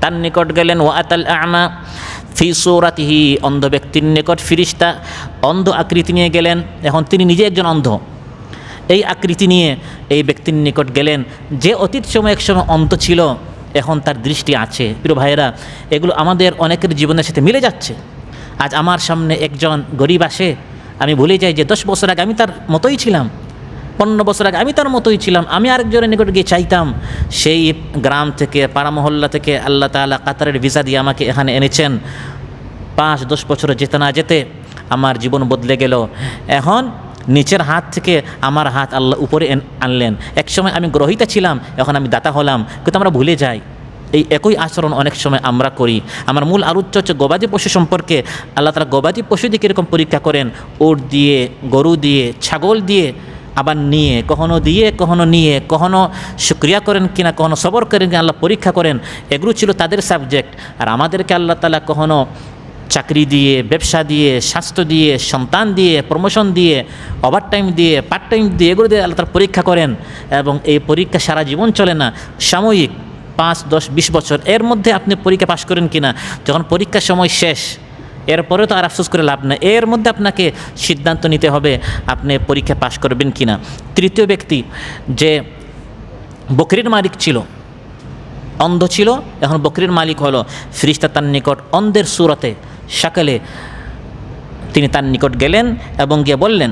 তার নিকট গেলেন, ওয়া আতাল আ'মা ফি সূরাতিহি, অন্ধ ব্যক্তির নিকট ফেরেশতা অন্ধ আকৃতি নিয়ে গেলেন। এখন তিনি নিজে একজন অন্ধ, এই আকৃতি নিয়ে এই ব্যক্তির নিকট গেলেন যে অতীত সময় একসময় অন্ধ ছিল, এখন তার দৃষ্টি আছে। প্রিয় ভাইয়েরা, এগুলো আমাদের অনেকের জীবনের সাথে মিলে যাচ্ছে। আজ আমার সামনে একজন গরিব আসে, আমি ভুলে যাই যে 10 বছর আগে আমি তার মতোই ছিলাম, 15 বছর আগে আমি তার মতোই ছিলাম। আমি আরেকজনের নিকট গিয়ে চাইতাম, সেই গ্রাম থেকে, পাড়া মহল্লা থেকে আল্লাহ তাআলা কাতারের ভিসা দিয়ে আমাকে এখানে এনেছেন। 5-10 বছর যেতে না যেতে আমার জীবন বদলে গেল। এখন নিচের হাত থেকে আমার হাত আল্লাহ উপরে আনলেন। একসময় আমি গ্রহীতা ছিলাম, এখন আমি দাতা হলাম। কিন্তু আমরা ভুলে যাই, এই একই আচরণ অনেক সময় আমরা করি। আমার মূল আলোচ্য হচ্ছে গবাদি পশু সম্পর্কে। আল্লাহ তাআলা গবাদি পশু দিয়ে কীরকম পরীক্ষা করেন, উট দিয়ে, গরু দিয়ে, ছাগল দিয়ে, আবার নিয়ে, কখনো দিয়ে, কখনো নিয়ে, কখনো শুকরিয়া করেন কিনা, কখনো সবর করেন কিনা, আল্লাহ পরীক্ষা করেন। এগুলো ছিল তাদের সাবজেক্ট। আর আমাদেরকে আল্লাহ তাআলা কখনো চাকরি দিয়ে, ব্যবসা দিয়ে, স্বাস্থ্য দিয়ে, সন্তান দিয়ে, প্রমোশন দিয়ে, ওভারটাইম দিয়ে, পার্ট টাইম দিয়ে, এগুলো দিয়ে আল্লাহ তাআলা পরীক্ষা করেন। এবং এই পরীক্ষা সারা জীবন চলে না, সাময়িক 5, 10, 20 বছর, এর মধ্যে আপনি পরীক্ষা পাশ করেন কিনা। যখন পরীক্ষার সময় শেষ, এরপরে তো আর আফসোস করে লাভ নেই, এর মধ্যে আপনাকে সিদ্ধান্ত নিতে হবে আপনি পরীক্ষা পাশ করবেন কিনা। তৃতীয় ব্যক্তি যে বকরির মালিক ছিল, অন্ধ ছিল, এখন বকরির মালিক হলো। ফেরেশতা তার নিকট অন্ধের সূরতে, শাকলে তিনি তার নিকট গেলেন এবং গিয়ে বললেন,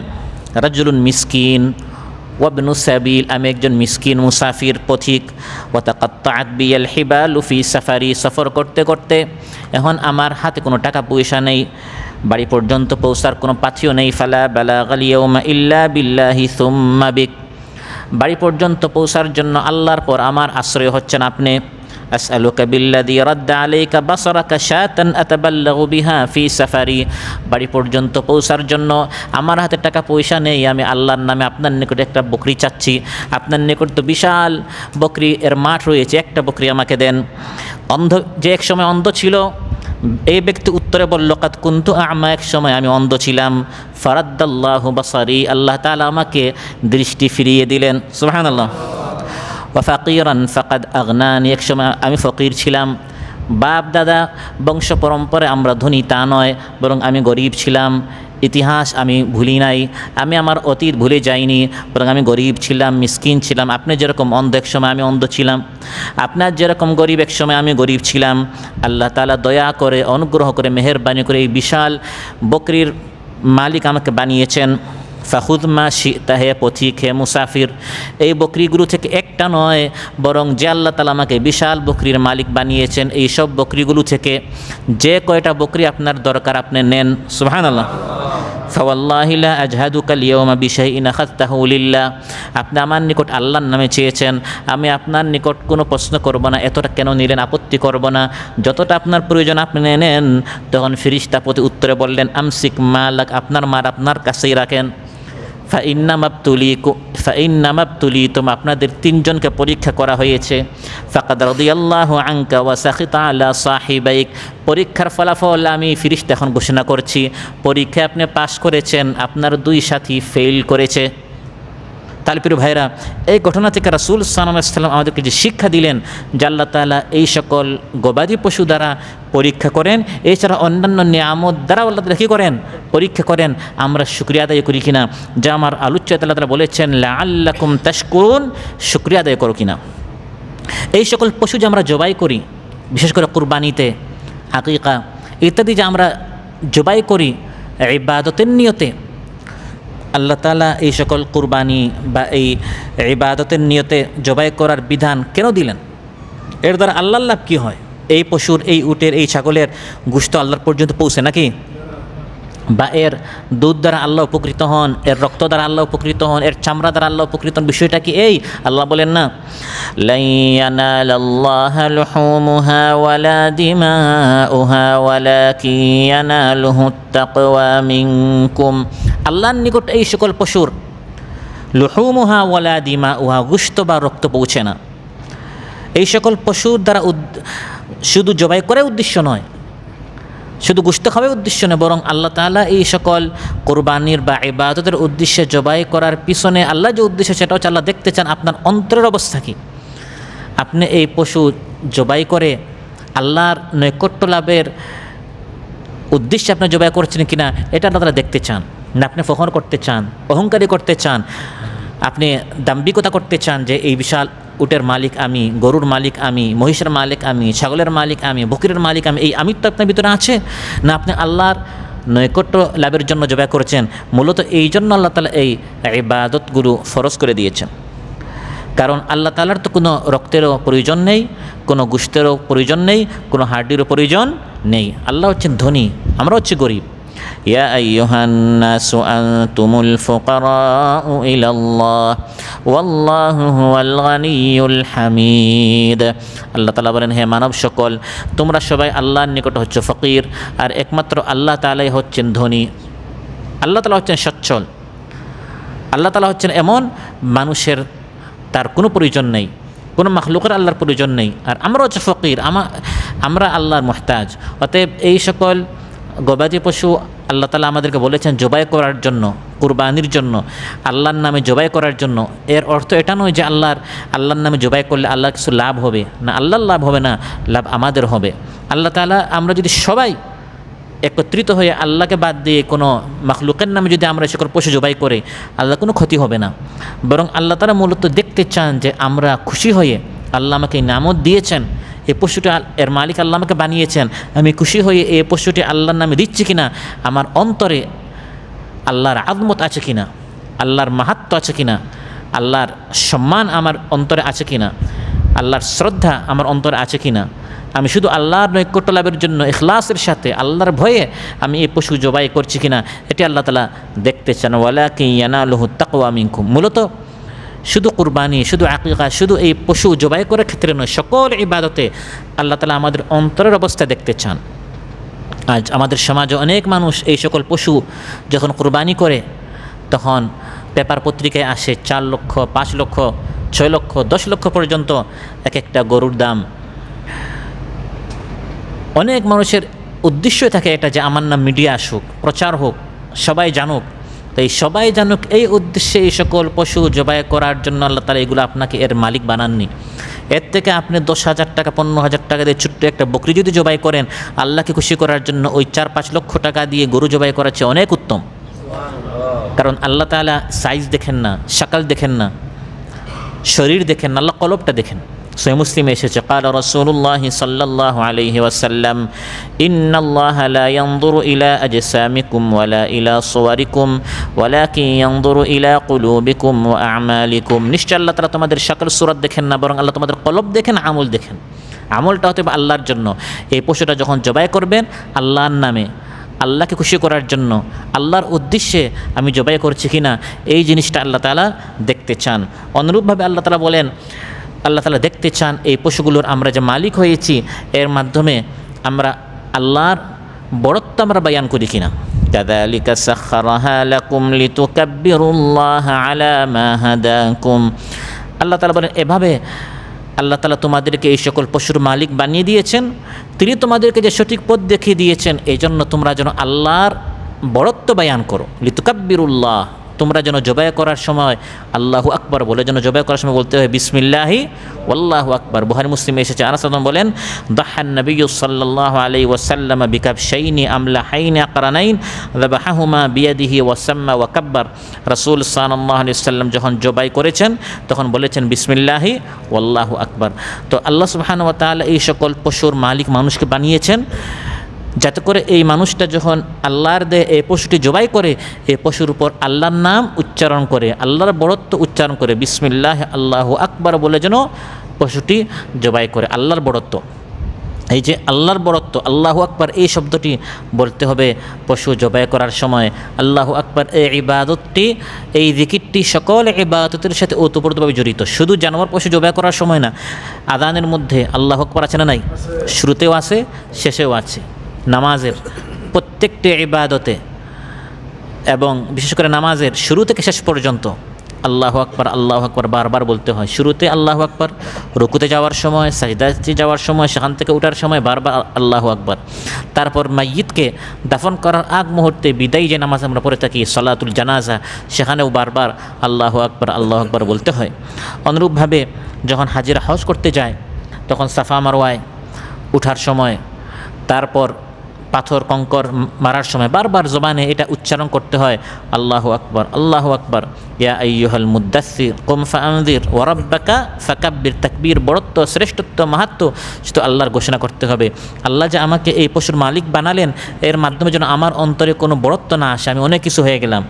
রাজুলুন মিসকিন ওয়াবনু সাবিল, আমি একজন মিসকিন মুসাফির, পথিক। ওয়া তাকাত্তাআত বিয়াল হিবালু ফি সাফারি, সফর করতে করতে এখন আমার হাতে কোনো টাকা পয়সা নেই, বাড়ি পর্যন্ত পৌঁছার কোনো পাথিও নেই। ফালা বালাগাল ইয়াউমা ইল্লা বিল্লাহি সুম্মা বিক, বাড়ি পর্যন্ত পৌঁছার জন্য আল্লাহর পর আমার আশ্রয় হচ্ছেন আপনি। আসআলুকা বিল্লাযী রাদ্দা আলাইকা বাসারাকা শাতান আতাবাল্লাগু বিহা ফি সাফারি, বাড়ি পর্যন্ত পৌঁছার জন্য আমার হাতে টাকা পয়সা নেই, আমি আল্লাহর নামে আপনার নিকট একটা বকরি চাচ্ছি। আপনার নিকট তো বিশাল বকরি এর মাঠ রয়েছে, একটা বকরি আমাকে দেন। অন্ধ যে এক সময় অন্ধ ছিল, এই ব্যক্তি উত্তরে বলল, কাদ কুনতু আ'মা, এক সময় আমি অন্ধ ছিলাম। ফারাদ্দাল্লাহু বাসারি, আল্লাহ তাআলা আমাকে দৃষ্টি ফিরিয়ে দিলেন। সুবহানাল্লাহ। ওয়া ফাকিরান ফাকাদ আগনানি, এক সময় আমি ফকির ছিলাম, বাপ দাদা বংশ পরম্পরায় আমরা ধনী তা নয়, বরং আমি গরিব ছিলাম। ইতিহাস আমি ভুলি নাই, আমি আমার অতীত ভুলে যাইনি, বরং আমি গরিব ছিলাম, মিসকিন ছিলাম। আপনি যেরকম অন্ধ এক সময় আমি অন্ধ ছিলাম, আপনার যেরকম গরিব এক সময় আমি গরিব ছিলাম। আল্লাহ তাআলা দয়া করে, অনুগ্রহ করে, মেহেরবানি করে এই বিশাল বকরির মালিক আমাকে বানিয়েছেন। ফাখুদ মা শিতা, হে পথিক, হে মুসাফির, এই বকরিগুলো থেকে একটা নয়, বরং যে আল্লাহ তাআলা আমাকে বিশাল বকরির মালিক বানিয়েছেন, এই সব বকরিগুলো থেকে যে কয়টা বকরি আপনার দরকার আপনি নেন। সুবহানাল্লাহ। ফাওয়াল্লাহি লা আজহাদুকা আল-ইয়াওমা বিশাইইন আখাযতাহু লিল্লাহ, আপনি আমার নিকট আল্লাহর নামে চেয়েছেন, আমি আপনার নিকট কোনো প্রশ্ন করব না, এতটা কেন নিলেন, আপত্তি করব না, যতটা আপনার প্রয়োজন আপনি নেন। তখন ফেরেশতা প্রতি উত্তরে বললেন, আমসিক মালাক, আপনার মাল আপনার কাছেই রাখেন। ফাইন্নামা বতুলিতুম, আপনাদের 3 জনকে পরীক্ষা করা হয়েছে। ফাকাদ রাদিয়াল্লাহু আনকা ওয়া সাখিতা আলা সাহিবাইক, পরীক্ষার ফলাফল আমি ফেরেশতা এখন ঘোষণা করছি। পরীক্ষায় আপনি পাশ করেছেন, আপনার 2 সাথী ফেল করেছে। তাহলে প্রিয় ভাইরা, এই ঘটনা থেকে রাসূল সাল্লাল্লাহু আলাইহি ওয়াসাল্লাম আমাদেরকে যে শিক্ষা দিলেন, যে আল্লাহ তাআলা এই সকল গবাদি পশু দ্বারা পরীক্ষা করেন, এছাড়া অন্যান্য নিয়ামত দ্বারা আল্লাহ তাআলা কী করেন, পরীক্ষা করেন, আমরা শুকরিয়া আদায় করি কিনা। যা আমার আলোচ্য আল্লাহ তাআলা বলেছেন, লাআল্লাকুম তাশকুরুন, শুকরিয়া আদায় করো কিনা। এই সকল পশু যে আমরা জবাই করি, বিশেষ করে কুরবানিতে, আকিকা ইত্যাদি যে আমরা জবাই করি ইবাদতের নিয়তে, আল্লাহ তাআলা এই সকল কুরবানি বা এই ইবাদতের নিয়তে জবাই করার বিধান কেন দিলেন? এর দ্বারা আল্লাহর লাভ কী হয়? এই পশুর, এই উটের, এই ছাগলের গোশত আল্লাহর পর্যন্ত পৌঁছে নাকি? বা এর দুধ দ্বারা আল্লাহ উপকৃত হন, এর রক্ত দ্বারা আল্লাহ উপকৃত হন, এর চামড়া দ্বারা আল্লাহ উপকৃত হন? বিষয়টা কি এই? আল্লাহ বলেন না, লাই ইয়ানালাল্লাহা লুহুমুহা ওয়ালা দিমাউহা ওয়ালাকিন ইয়ানালুহুত তাকওয়া মিনকুম। আল্লাহর নিকট এই সকল পশুর লুহুমুহা ওয়ালা দিমাউহা, গোশত বা রক্ত পৌঁছে না। এই সকল পশুর দ্বারা শুধু জবাই করে উদ্দেশ্য নয়, শুধু গোশত খাওয়াই উদ্দেশ্য নয়, বরং আল্লাহ তাআলা এই সকল কোরবানির বা ইবাদতের উদ্দেশ্যে জবাই করার পিছনে আল্লাহ যে উদ্দেশ্য, সেটা হচ্ছে আল্লাহ দেখতে চান আপনার অন্তরের অবস্থা কী। আপনি এই পশু জবাই করে আল্লাহর নৈকট্য লাভের উদ্দেশ্যে আপনি জবাই করছেন কিনা, এটা আল্লাহ তাআলা দেখতে চান না। আপনি ফখর করতে চান, অহংকারী করতে চান, আপনি দাম্ভিকতা করতে চান যে এই বিশাল উটের মালিক আমি, গরুর মালিক আমি, মহিষের মালিক আমি, ছাগলের মালিক আমি, বকরির মালিক আমি, এই আমিত্ব আপনার ভিতরে আছে না? আপনি আল্লাহর নৈকট্য লাভের জন্য জবাই করেছেন। মূলত এই জন্য আল্লাহ তাআলা এই ইবাদতগুলো ফরজ করে দিয়েছেন। কারণ আল্লাহ তাআলার তো কোনো রক্তেরও প্রয়োজন নেই, কোনো গোশতেরও প্রয়োজন নেই, কোনো হাড্ডিরও প্রয়োজন নেই। আল্লাহ হচ্ছেন ধনী, আমরা হচ্ছে গরিব। ইয়া আইয়ুহান নাসু আনতুমুল ফুকারাউ ইলাল্লাহ ওয়াল্লাহু হুয়াল গানিয়ুল হামিদ। আল্লাহ তাআলা বলেন, হে মানব সকল, তোমরা সবাই আল্লাহর নিকট হচ্ছে ফকির, আর একমাত্র আল্লাহ তাআলাই হচ্ছেন ধনী। আল্লাহ তাআলা হচ্ছেন সচ্ছল, আল্লাহ তাআলা হচ্ছেন এমন মানুষের তার কোনো প্রয়োজন নেই, কোনো মাখলুকের আল্লাহর প্রয়োজন নেই, আর আমরা হচ্ছে ফকির, আমরা আল্লাহর মুহতাজ। অতএব এই সকল গবাদি পশু আল্লাহ তাআলা আমাদেরকে বলেছেন জবাই করার জন্য, কুরবানির জন্য, আল্লাহর নামে জবাই করার জন্য। এর অর্থ এটা নয় যে আল্লাহর নামে জবাই করলে আল্লাহর কিছু লাভ হবে না, আল্লাহর লাভ হবে না, লাভ আমাদের হবে। আল্লাহ তাআলা, আমরা যদি সবাই একত্রিত হয়ে আল্লাহকে বাদ দিয়ে কোনো মাখলুকের নামে যদি আমরা সকল পশু জবাই করে, আল্লাহ কোনো ক্ষতি হবে না। বরং আল্লাহ তাআলা মূলত দেখতে চান যে আমরা খুশি হয়ে, আল্লাহ আমাকে এই নামত দিয়েছেন, এই পশুটি এর মালিক আল্লাহ আমাকে বানিয়েছেন, আমি খুশি হয়ে এই পশুটি আল্লাহর নামে দিচ্ছি কিনা, আমার অন্তরে আল্লাহর আযমত আছে কিনা, আল্লাহর মাহাত্ম্য আছে কিনা, আল্লাহর সম্মান আমার অন্তরে আছে কিনা, আল্লাহর শ্রদ্ধা আমার অন্তরে আছে কিনা। আমি শুধু আল্লাহর নৈকট্য লাভের জন্য ইখলাসের সাথে আল্লাহর ভয়ে আমি এই পশু জবাই করছি কিনা, এটি আল্লাহ তাআলা দেখতে চান। ওয়ালাকিন ইয়ানালুহুত তাকওয়া মিনকুম। মূলত শুধু কুরবানি, শুধু আকিকা, শুধু এই পশু জবাই করার ক্ষেত্রে নয়, সকল ইবাদতে আল্লাহ তাআলা আমাদের অন্তরের অবস্থা দেখতে চান। আজ আমাদের সমাজে অনেক মানুষ এই সকল পশু যখন কুরবানি করে, তখন পেপার পত্রিকায় আসে 4 লক্ষ, 5 লক্ষ, 6 লক্ষ, 10 লক্ষ পর্যন্ত এক একটা গরুর দাম। অনেক মানুষের উদ্দেশ্যই থাকে এটা যে আমার নাম মিডিয়া আসুক, প্রচার হোক, সবাই জানুক। তো এই সবাই জানুক এই উদ্দেশ্যে এই সকল পশু জবাই করার জন্য আল্লাহ তাআলা এগুলো আপনাকে এর মালিক বানাননি। এর থেকে আপনি 10,000 টাকা, 15,000 টাকা দিয়ে ছোট্ট একটা বকরি যদি জবাই করেন আল্লাহকে খুশি করার জন্য, ওই 4-5 লক্ষ টাকা দিয়ে গরু জবাই করার চেয়ে অনেক উত্তম। কারণ আল্লাহ তাআলা সাইজ দেখেন না, শাকাল দেখেন না, শরীর দেখেন না, আল্লাহ কলবটা দেখেন। সহিহ মুসলিমে এসেছে, ক্বালা রাসূলুল্লাহ সাল্লাল্লাহু আলাইহি ওয়াসাল্লাম, ইন্নাল্লাহা লা ইয়ানজুরু ইলা আজসামিকুম ওয়ালা ইলা সুওয়ারিকুম ওয়ালাকিন ইয়ানজুরু ইলা কুলুবিকুম ওয়া আমালিকুম। নিশ্চয় আল্লাহ তাআলা তোমাদের শাকল সূরত দেখেন না, বরং আল্লাহ তোমাদের কলব দেখেন, আমল দেখেন। আমলটা হতে হবে আল্লাহর জন্য। এই পশুটা যখন জবাই করবেন আল্লাহর নামে, আল্লাহকে খুশি করার জন্য, আল্লাহর উদ্দেশ্যে আমি জবাই করছি কিনা, এই জিনিসটা আল্লাহ তাআলা দেখতে চান। অনুরূপভাবে আল্লাহ তাআলা বলেন, আল্লাহ তাআলা দেখতে চান এই পশুগুলোর আমরা যে মালিক হয়েছি এর মাধ্যমে আমরা আল্লাহর বড়ত্ব আমরা বয়ান করি কিনা। কাযালিকা সাখখারাহা লাকুম লিতুকাব্বিরুল্লাহা আলা মা হাদাকুম। আল্লাহ তাআলা বলেন, এভাবে আল্লাহ তাআলা তোমাদেরকে এই সকল পশুর মালিক বানিয়ে দিয়েছেন, তিনি তোমাদেরকে যে সঠিক পথ দেখিয়ে দিয়েছেন, এই জন্য তোমরা যেন আল্লাহর বড়ত্ব বয়ান করো। লিতুকাব্বিরুল্লাহ, তোমরা যেন জবাই করার সময় আল্লাহু আকবার বলে, যেন জবাই করার সময় বলতে হয় বিসমিল্লাহি ওয়াল্লাহু আকবার। বুখারী মুসলিমে এসেছে, আনাস রাদিয়াল্লাহু বলেন, দাহান নবিয়্যু সাল্লাল্লাহু আলাইহি ওয়াসাল্লাম বিকাবশাইনি আমলাহাইনি আকরানাইন যাবাহাহুমা বিয়াদিহি ওয়াসাম্মা ওয়া কাব্বার। রাসূল সাল্লাল্লাহু আলাইহি ওয়াসাল্লাম যখন জবাই করেছেন তখন বলেছেন বিসমিল্লাহি ওয়াল্লাহু আকবার। তো আল্লাহ সুবহানাহু ওয়া তাআলা এই সকল পশুর মালিক মানুষকে বানিয়েছেন যাতে করে এই মানুষটা যখন আল্লাহর দেয় এই পশুটি জবাই করে, এই পশুর উপর আল্লাহর নাম উচ্চারণ করে, আল্লাহর বড়ত্ব উচ্চারণ করে, বিসমিল্লাহ আল্লাহু আকবার বলে যেন পশুটি জবাই করে। আল্লাহর বড়ত্ব, এই যে আল্লাহর বড়ত্ব, আল্লাহু আকবার এই শব্দটি বলতে হবে পশু জবাই করার সময়। আল্লাহু আকবার এই ইবাদতটি, এই জিকিরটি সকল ইবাদতের সাথে ওতপ্রোতভাবে জড়িত, শুধু জানোয়ার পশু জবাই করার সময় না। আদানের মধ্যে আল্লাহু আকবার আছে না নাই? শুরুতেও আছে, শেষেও আছে। নামাজের প্রত্যেকটি ইবাদতে এবং বিশেষ করে নামাজের শুরু থেকে শেষ পর্যন্ত আল্লাহু আকবার বারবার বলতে হয়। শুরুতে আল্লাহু আকবার, রুকুতে যাওয়ার সময়, সাজদাতে যাওয়ার সময়, সেখান থেকে ওঠার সময় বারবার আল্লাহু আকবার। তারপর মাইয়িতকে দাফন করার আগ মুহূর্তে বিদায়ী যে নামাজ আমরা পড়ে থাকি সালাতুল জানাজা, সেখানেও বারবার আল্লাহু আকবার বলতে হয়। অনুরূপভাবে যখন হাজিরা হজ করতে যায় তখন সাফা মারওয়ায় উঠার সময়, তারপর পাথর কঙ্কর মারার সময় বারবার জবানে এটা উচ্চারণ করতে হয় আল্লাহু আকবার। ইয়া আইয়ুহাল মুদ্দাসসির কুম ফাআনযির ওয়া রাব্বাকা ফাকাব্বির। তাকবীর, বড়ত্ব, শ্রেষ্ঠত্ব, মাহাত্ম্য শুধু আল্লাহর ঘোষণা করতে হবে। আল্লাহ যে আমাকে এই পশুর মালিক বানালেন, এর মাধ্যমে যেন আমার অন্তরে কোনো বড়ত্ব না আসে, আমি অনেক কিছু হয়ে গেলাম,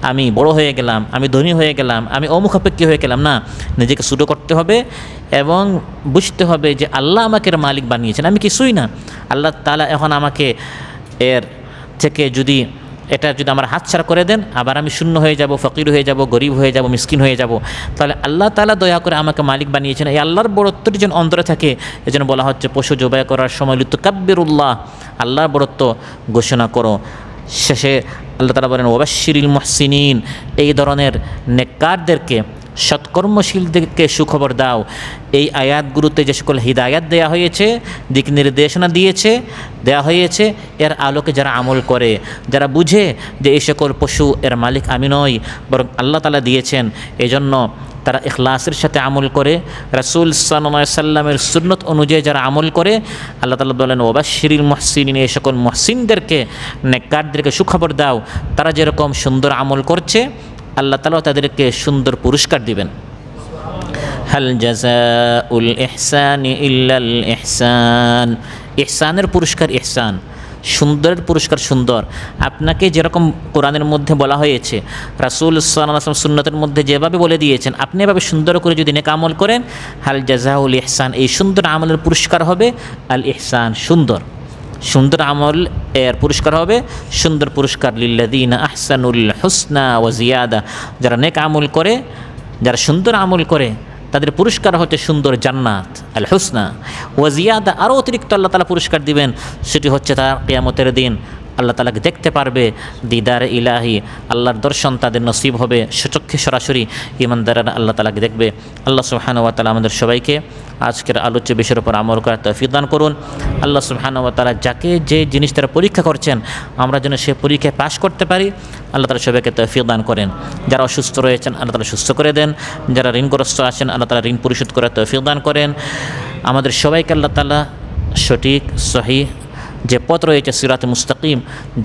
আমি বড় হয়ে গেলাম, আমি ধনী হয়ে গেলাম, আমি অমুখাপেক্ষী হয়ে গেলাম। না, নিজেকে ছোটো করতে হবে এবং বুঝতে হবে যে আল্লাহ আমাকে এর মালিক বানিয়েছেন, আমি কিছুই না। আল্লাহ তাআলা এখন আমাকে এর থেকে যদি আমার হাতছাড়া করে দেন, আবার আমি শূন্য হয়ে যাব, ফকির হয়ে যাব, গরিব হয়ে যাব, মিসকিন হয়ে যাব। তাহলে আল্লাহ তাআলা দয়া করে আমাকে মালিক বানিয়েছেন, এই আল্লাহর বড়ত্বটি যেন অন্তরে থাকে। এজন্য বলা হচ্ছে পশু জবাই করার সময় লিতুকাব্বিরুল্লাহ, আল্লাহর বড়ত্ব ঘোষণা করো। শেষে আল্লাহ তাআলা বলেন ওয়াবাশশিরিল মুহসিনিন, এই ধরনের নেককারদেরকে, সৎকর্মশীলদেরকে সুখবর দাও। এই আয়াতগুলোতে যে সকল হিদায়াত দেয়া হয়েছে, দিক নির্দেশনা দেয়া হয়েছে, এর আলোকে যারা আমল করে, যারা বুঝে যে এই সকল পশু এর মালিক আমি নই, বরং আল্লাহ তাআলা দিয়েছেন, এজন্য তারা ইখলাসের সাথে আমল করে, রাসূল সাল্লাল্লাহু আলাইহি সাল্লামের সুন্নত অনুযায়ী যারা আমল করে, আল্লাহ তাআলা বলেন ওয়াবাশশিরিল মুহসিনিন, এই সকল মুহসিনদেরকে, নেককারদেরকে সুখবর দাও। তারা যেরকম সুন্দর আমল করছে, আল্লাহ তাআলা তাদেরকে সুন্দর পুরস্কার দিবেন। হাল জাযাউল ইহসানি ইল্লাল ইহসান, ইহসানের পুরস্কার ইহসান, সুন্দরের পুরস্কার সুন্দর। আপনাকে যেরকম কোরআনের মধ্যে বলা হয়েছে, রাসূল সাল্লাল্লাহু আলাইহি ওয়াসাল্লাম সুন্নতের মধ্যে যেভাবে বলে দিয়েছেন, আপনি এভাবে সুন্দর করে যদি নেক আমল করেন, হাল জাযাউল ইহসান, এই সুন্দর আমলের পুরস্কার হবে আল ইহসান, সুন্দর আমল এর পুরস্কার হবে সুন্দর পুরস্কার। লিল্লাযীনা আহসানুল হুসনা ওয়া জিয়াদা, যারা নেক আমল করে, যারা সুন্দর আমল করে, তাদের পুরস্কার হচ্ছে সুন্দর জান্নাত, আল হুসনা ওয়া জিয়াদা, আরও অতিরিক্ত আল্লাহ তাআলা পুরস্কার দিবেন। সেটি হচ্ছে তার কিয়ামতের দিন আল্লাহ তাআলাকে দেখতে পারবে, দিদার ইলাহি, আল্লাহর দর্শন তাদের নসিব হবে, সচক্ষে সরাসরি ঈমানদাররা আল্লাহ তাআলাকে দেখবে। আল্লাহ সুবহানাহু ওয়া তাআলা আমাদের সবাইকে আজকের আলোচ্য বিষয়ের উপর আমল করার তৌফিক দান করুন। আল্লাহ সুবহানাহু ওয়া তাআলা যাকে যে জিনিস তারা পরীক্ষা করছেন, আমরা যেন সে পরীক্ষায় পাশ করতে পারি, আল্লাহ তাআলা সবাইকে তৌফিক দান করেন। যারা অসুস্থ রয়েছেন আল্লাহ তাআলা সুস্থ করে দেন, যারা ঋণগ্রস্ত আছেন আল্লাহ তাআলা ঋণ পরিশোধ করার তৌফিক দান করেন। আমাদের সবাইকে আল্লাহ তাআলা সঠিক সহিহ যে পথ রয়েছে সিরাতে মুস্তাকিম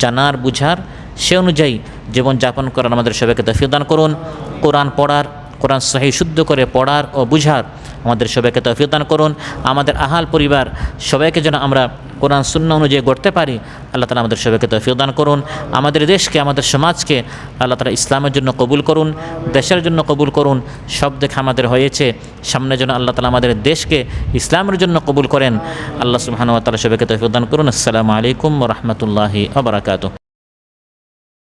জানার বুঝার, সে অনুযায়ী জীবনযাপন করার আমাদের সবাইকে তৌফিক দান করুন। কোরআন পড়ার, কোরআন সহিহ শুদ্ধ করে পড়ার ও বুঝার আমাদের সবাইকে তৌফিক দান করুন। আমাদের আহাল পরিবার সবাইকে যেন আমরা কোরআন সুন্নাহ অনুযায়ী গড়তে পারি, আল্লাহ তাআলা আমাদের সবাইকে তৌফিক দান করুন। আমাদের দেশকে, আমাদের সমাজকে আল্লাহ তাআলা ইসলামের জন্য কবুল করুন, দেশের জন্য কবুল করুন। সব দেখে আমাদের হয়েছে, সামনে যেন আল্লাহ তাআলা আমাদের দেশকে ইসলামের জন্য কবুল করেন। আল্লাহ সুবহানাহু ওয়া তাআলা সবাইকে তৌফিক দান করুন। আসসালামু আলাইকুম ওয়া রাহমাতুল্লাহি ওয়া বারাকাতুহু।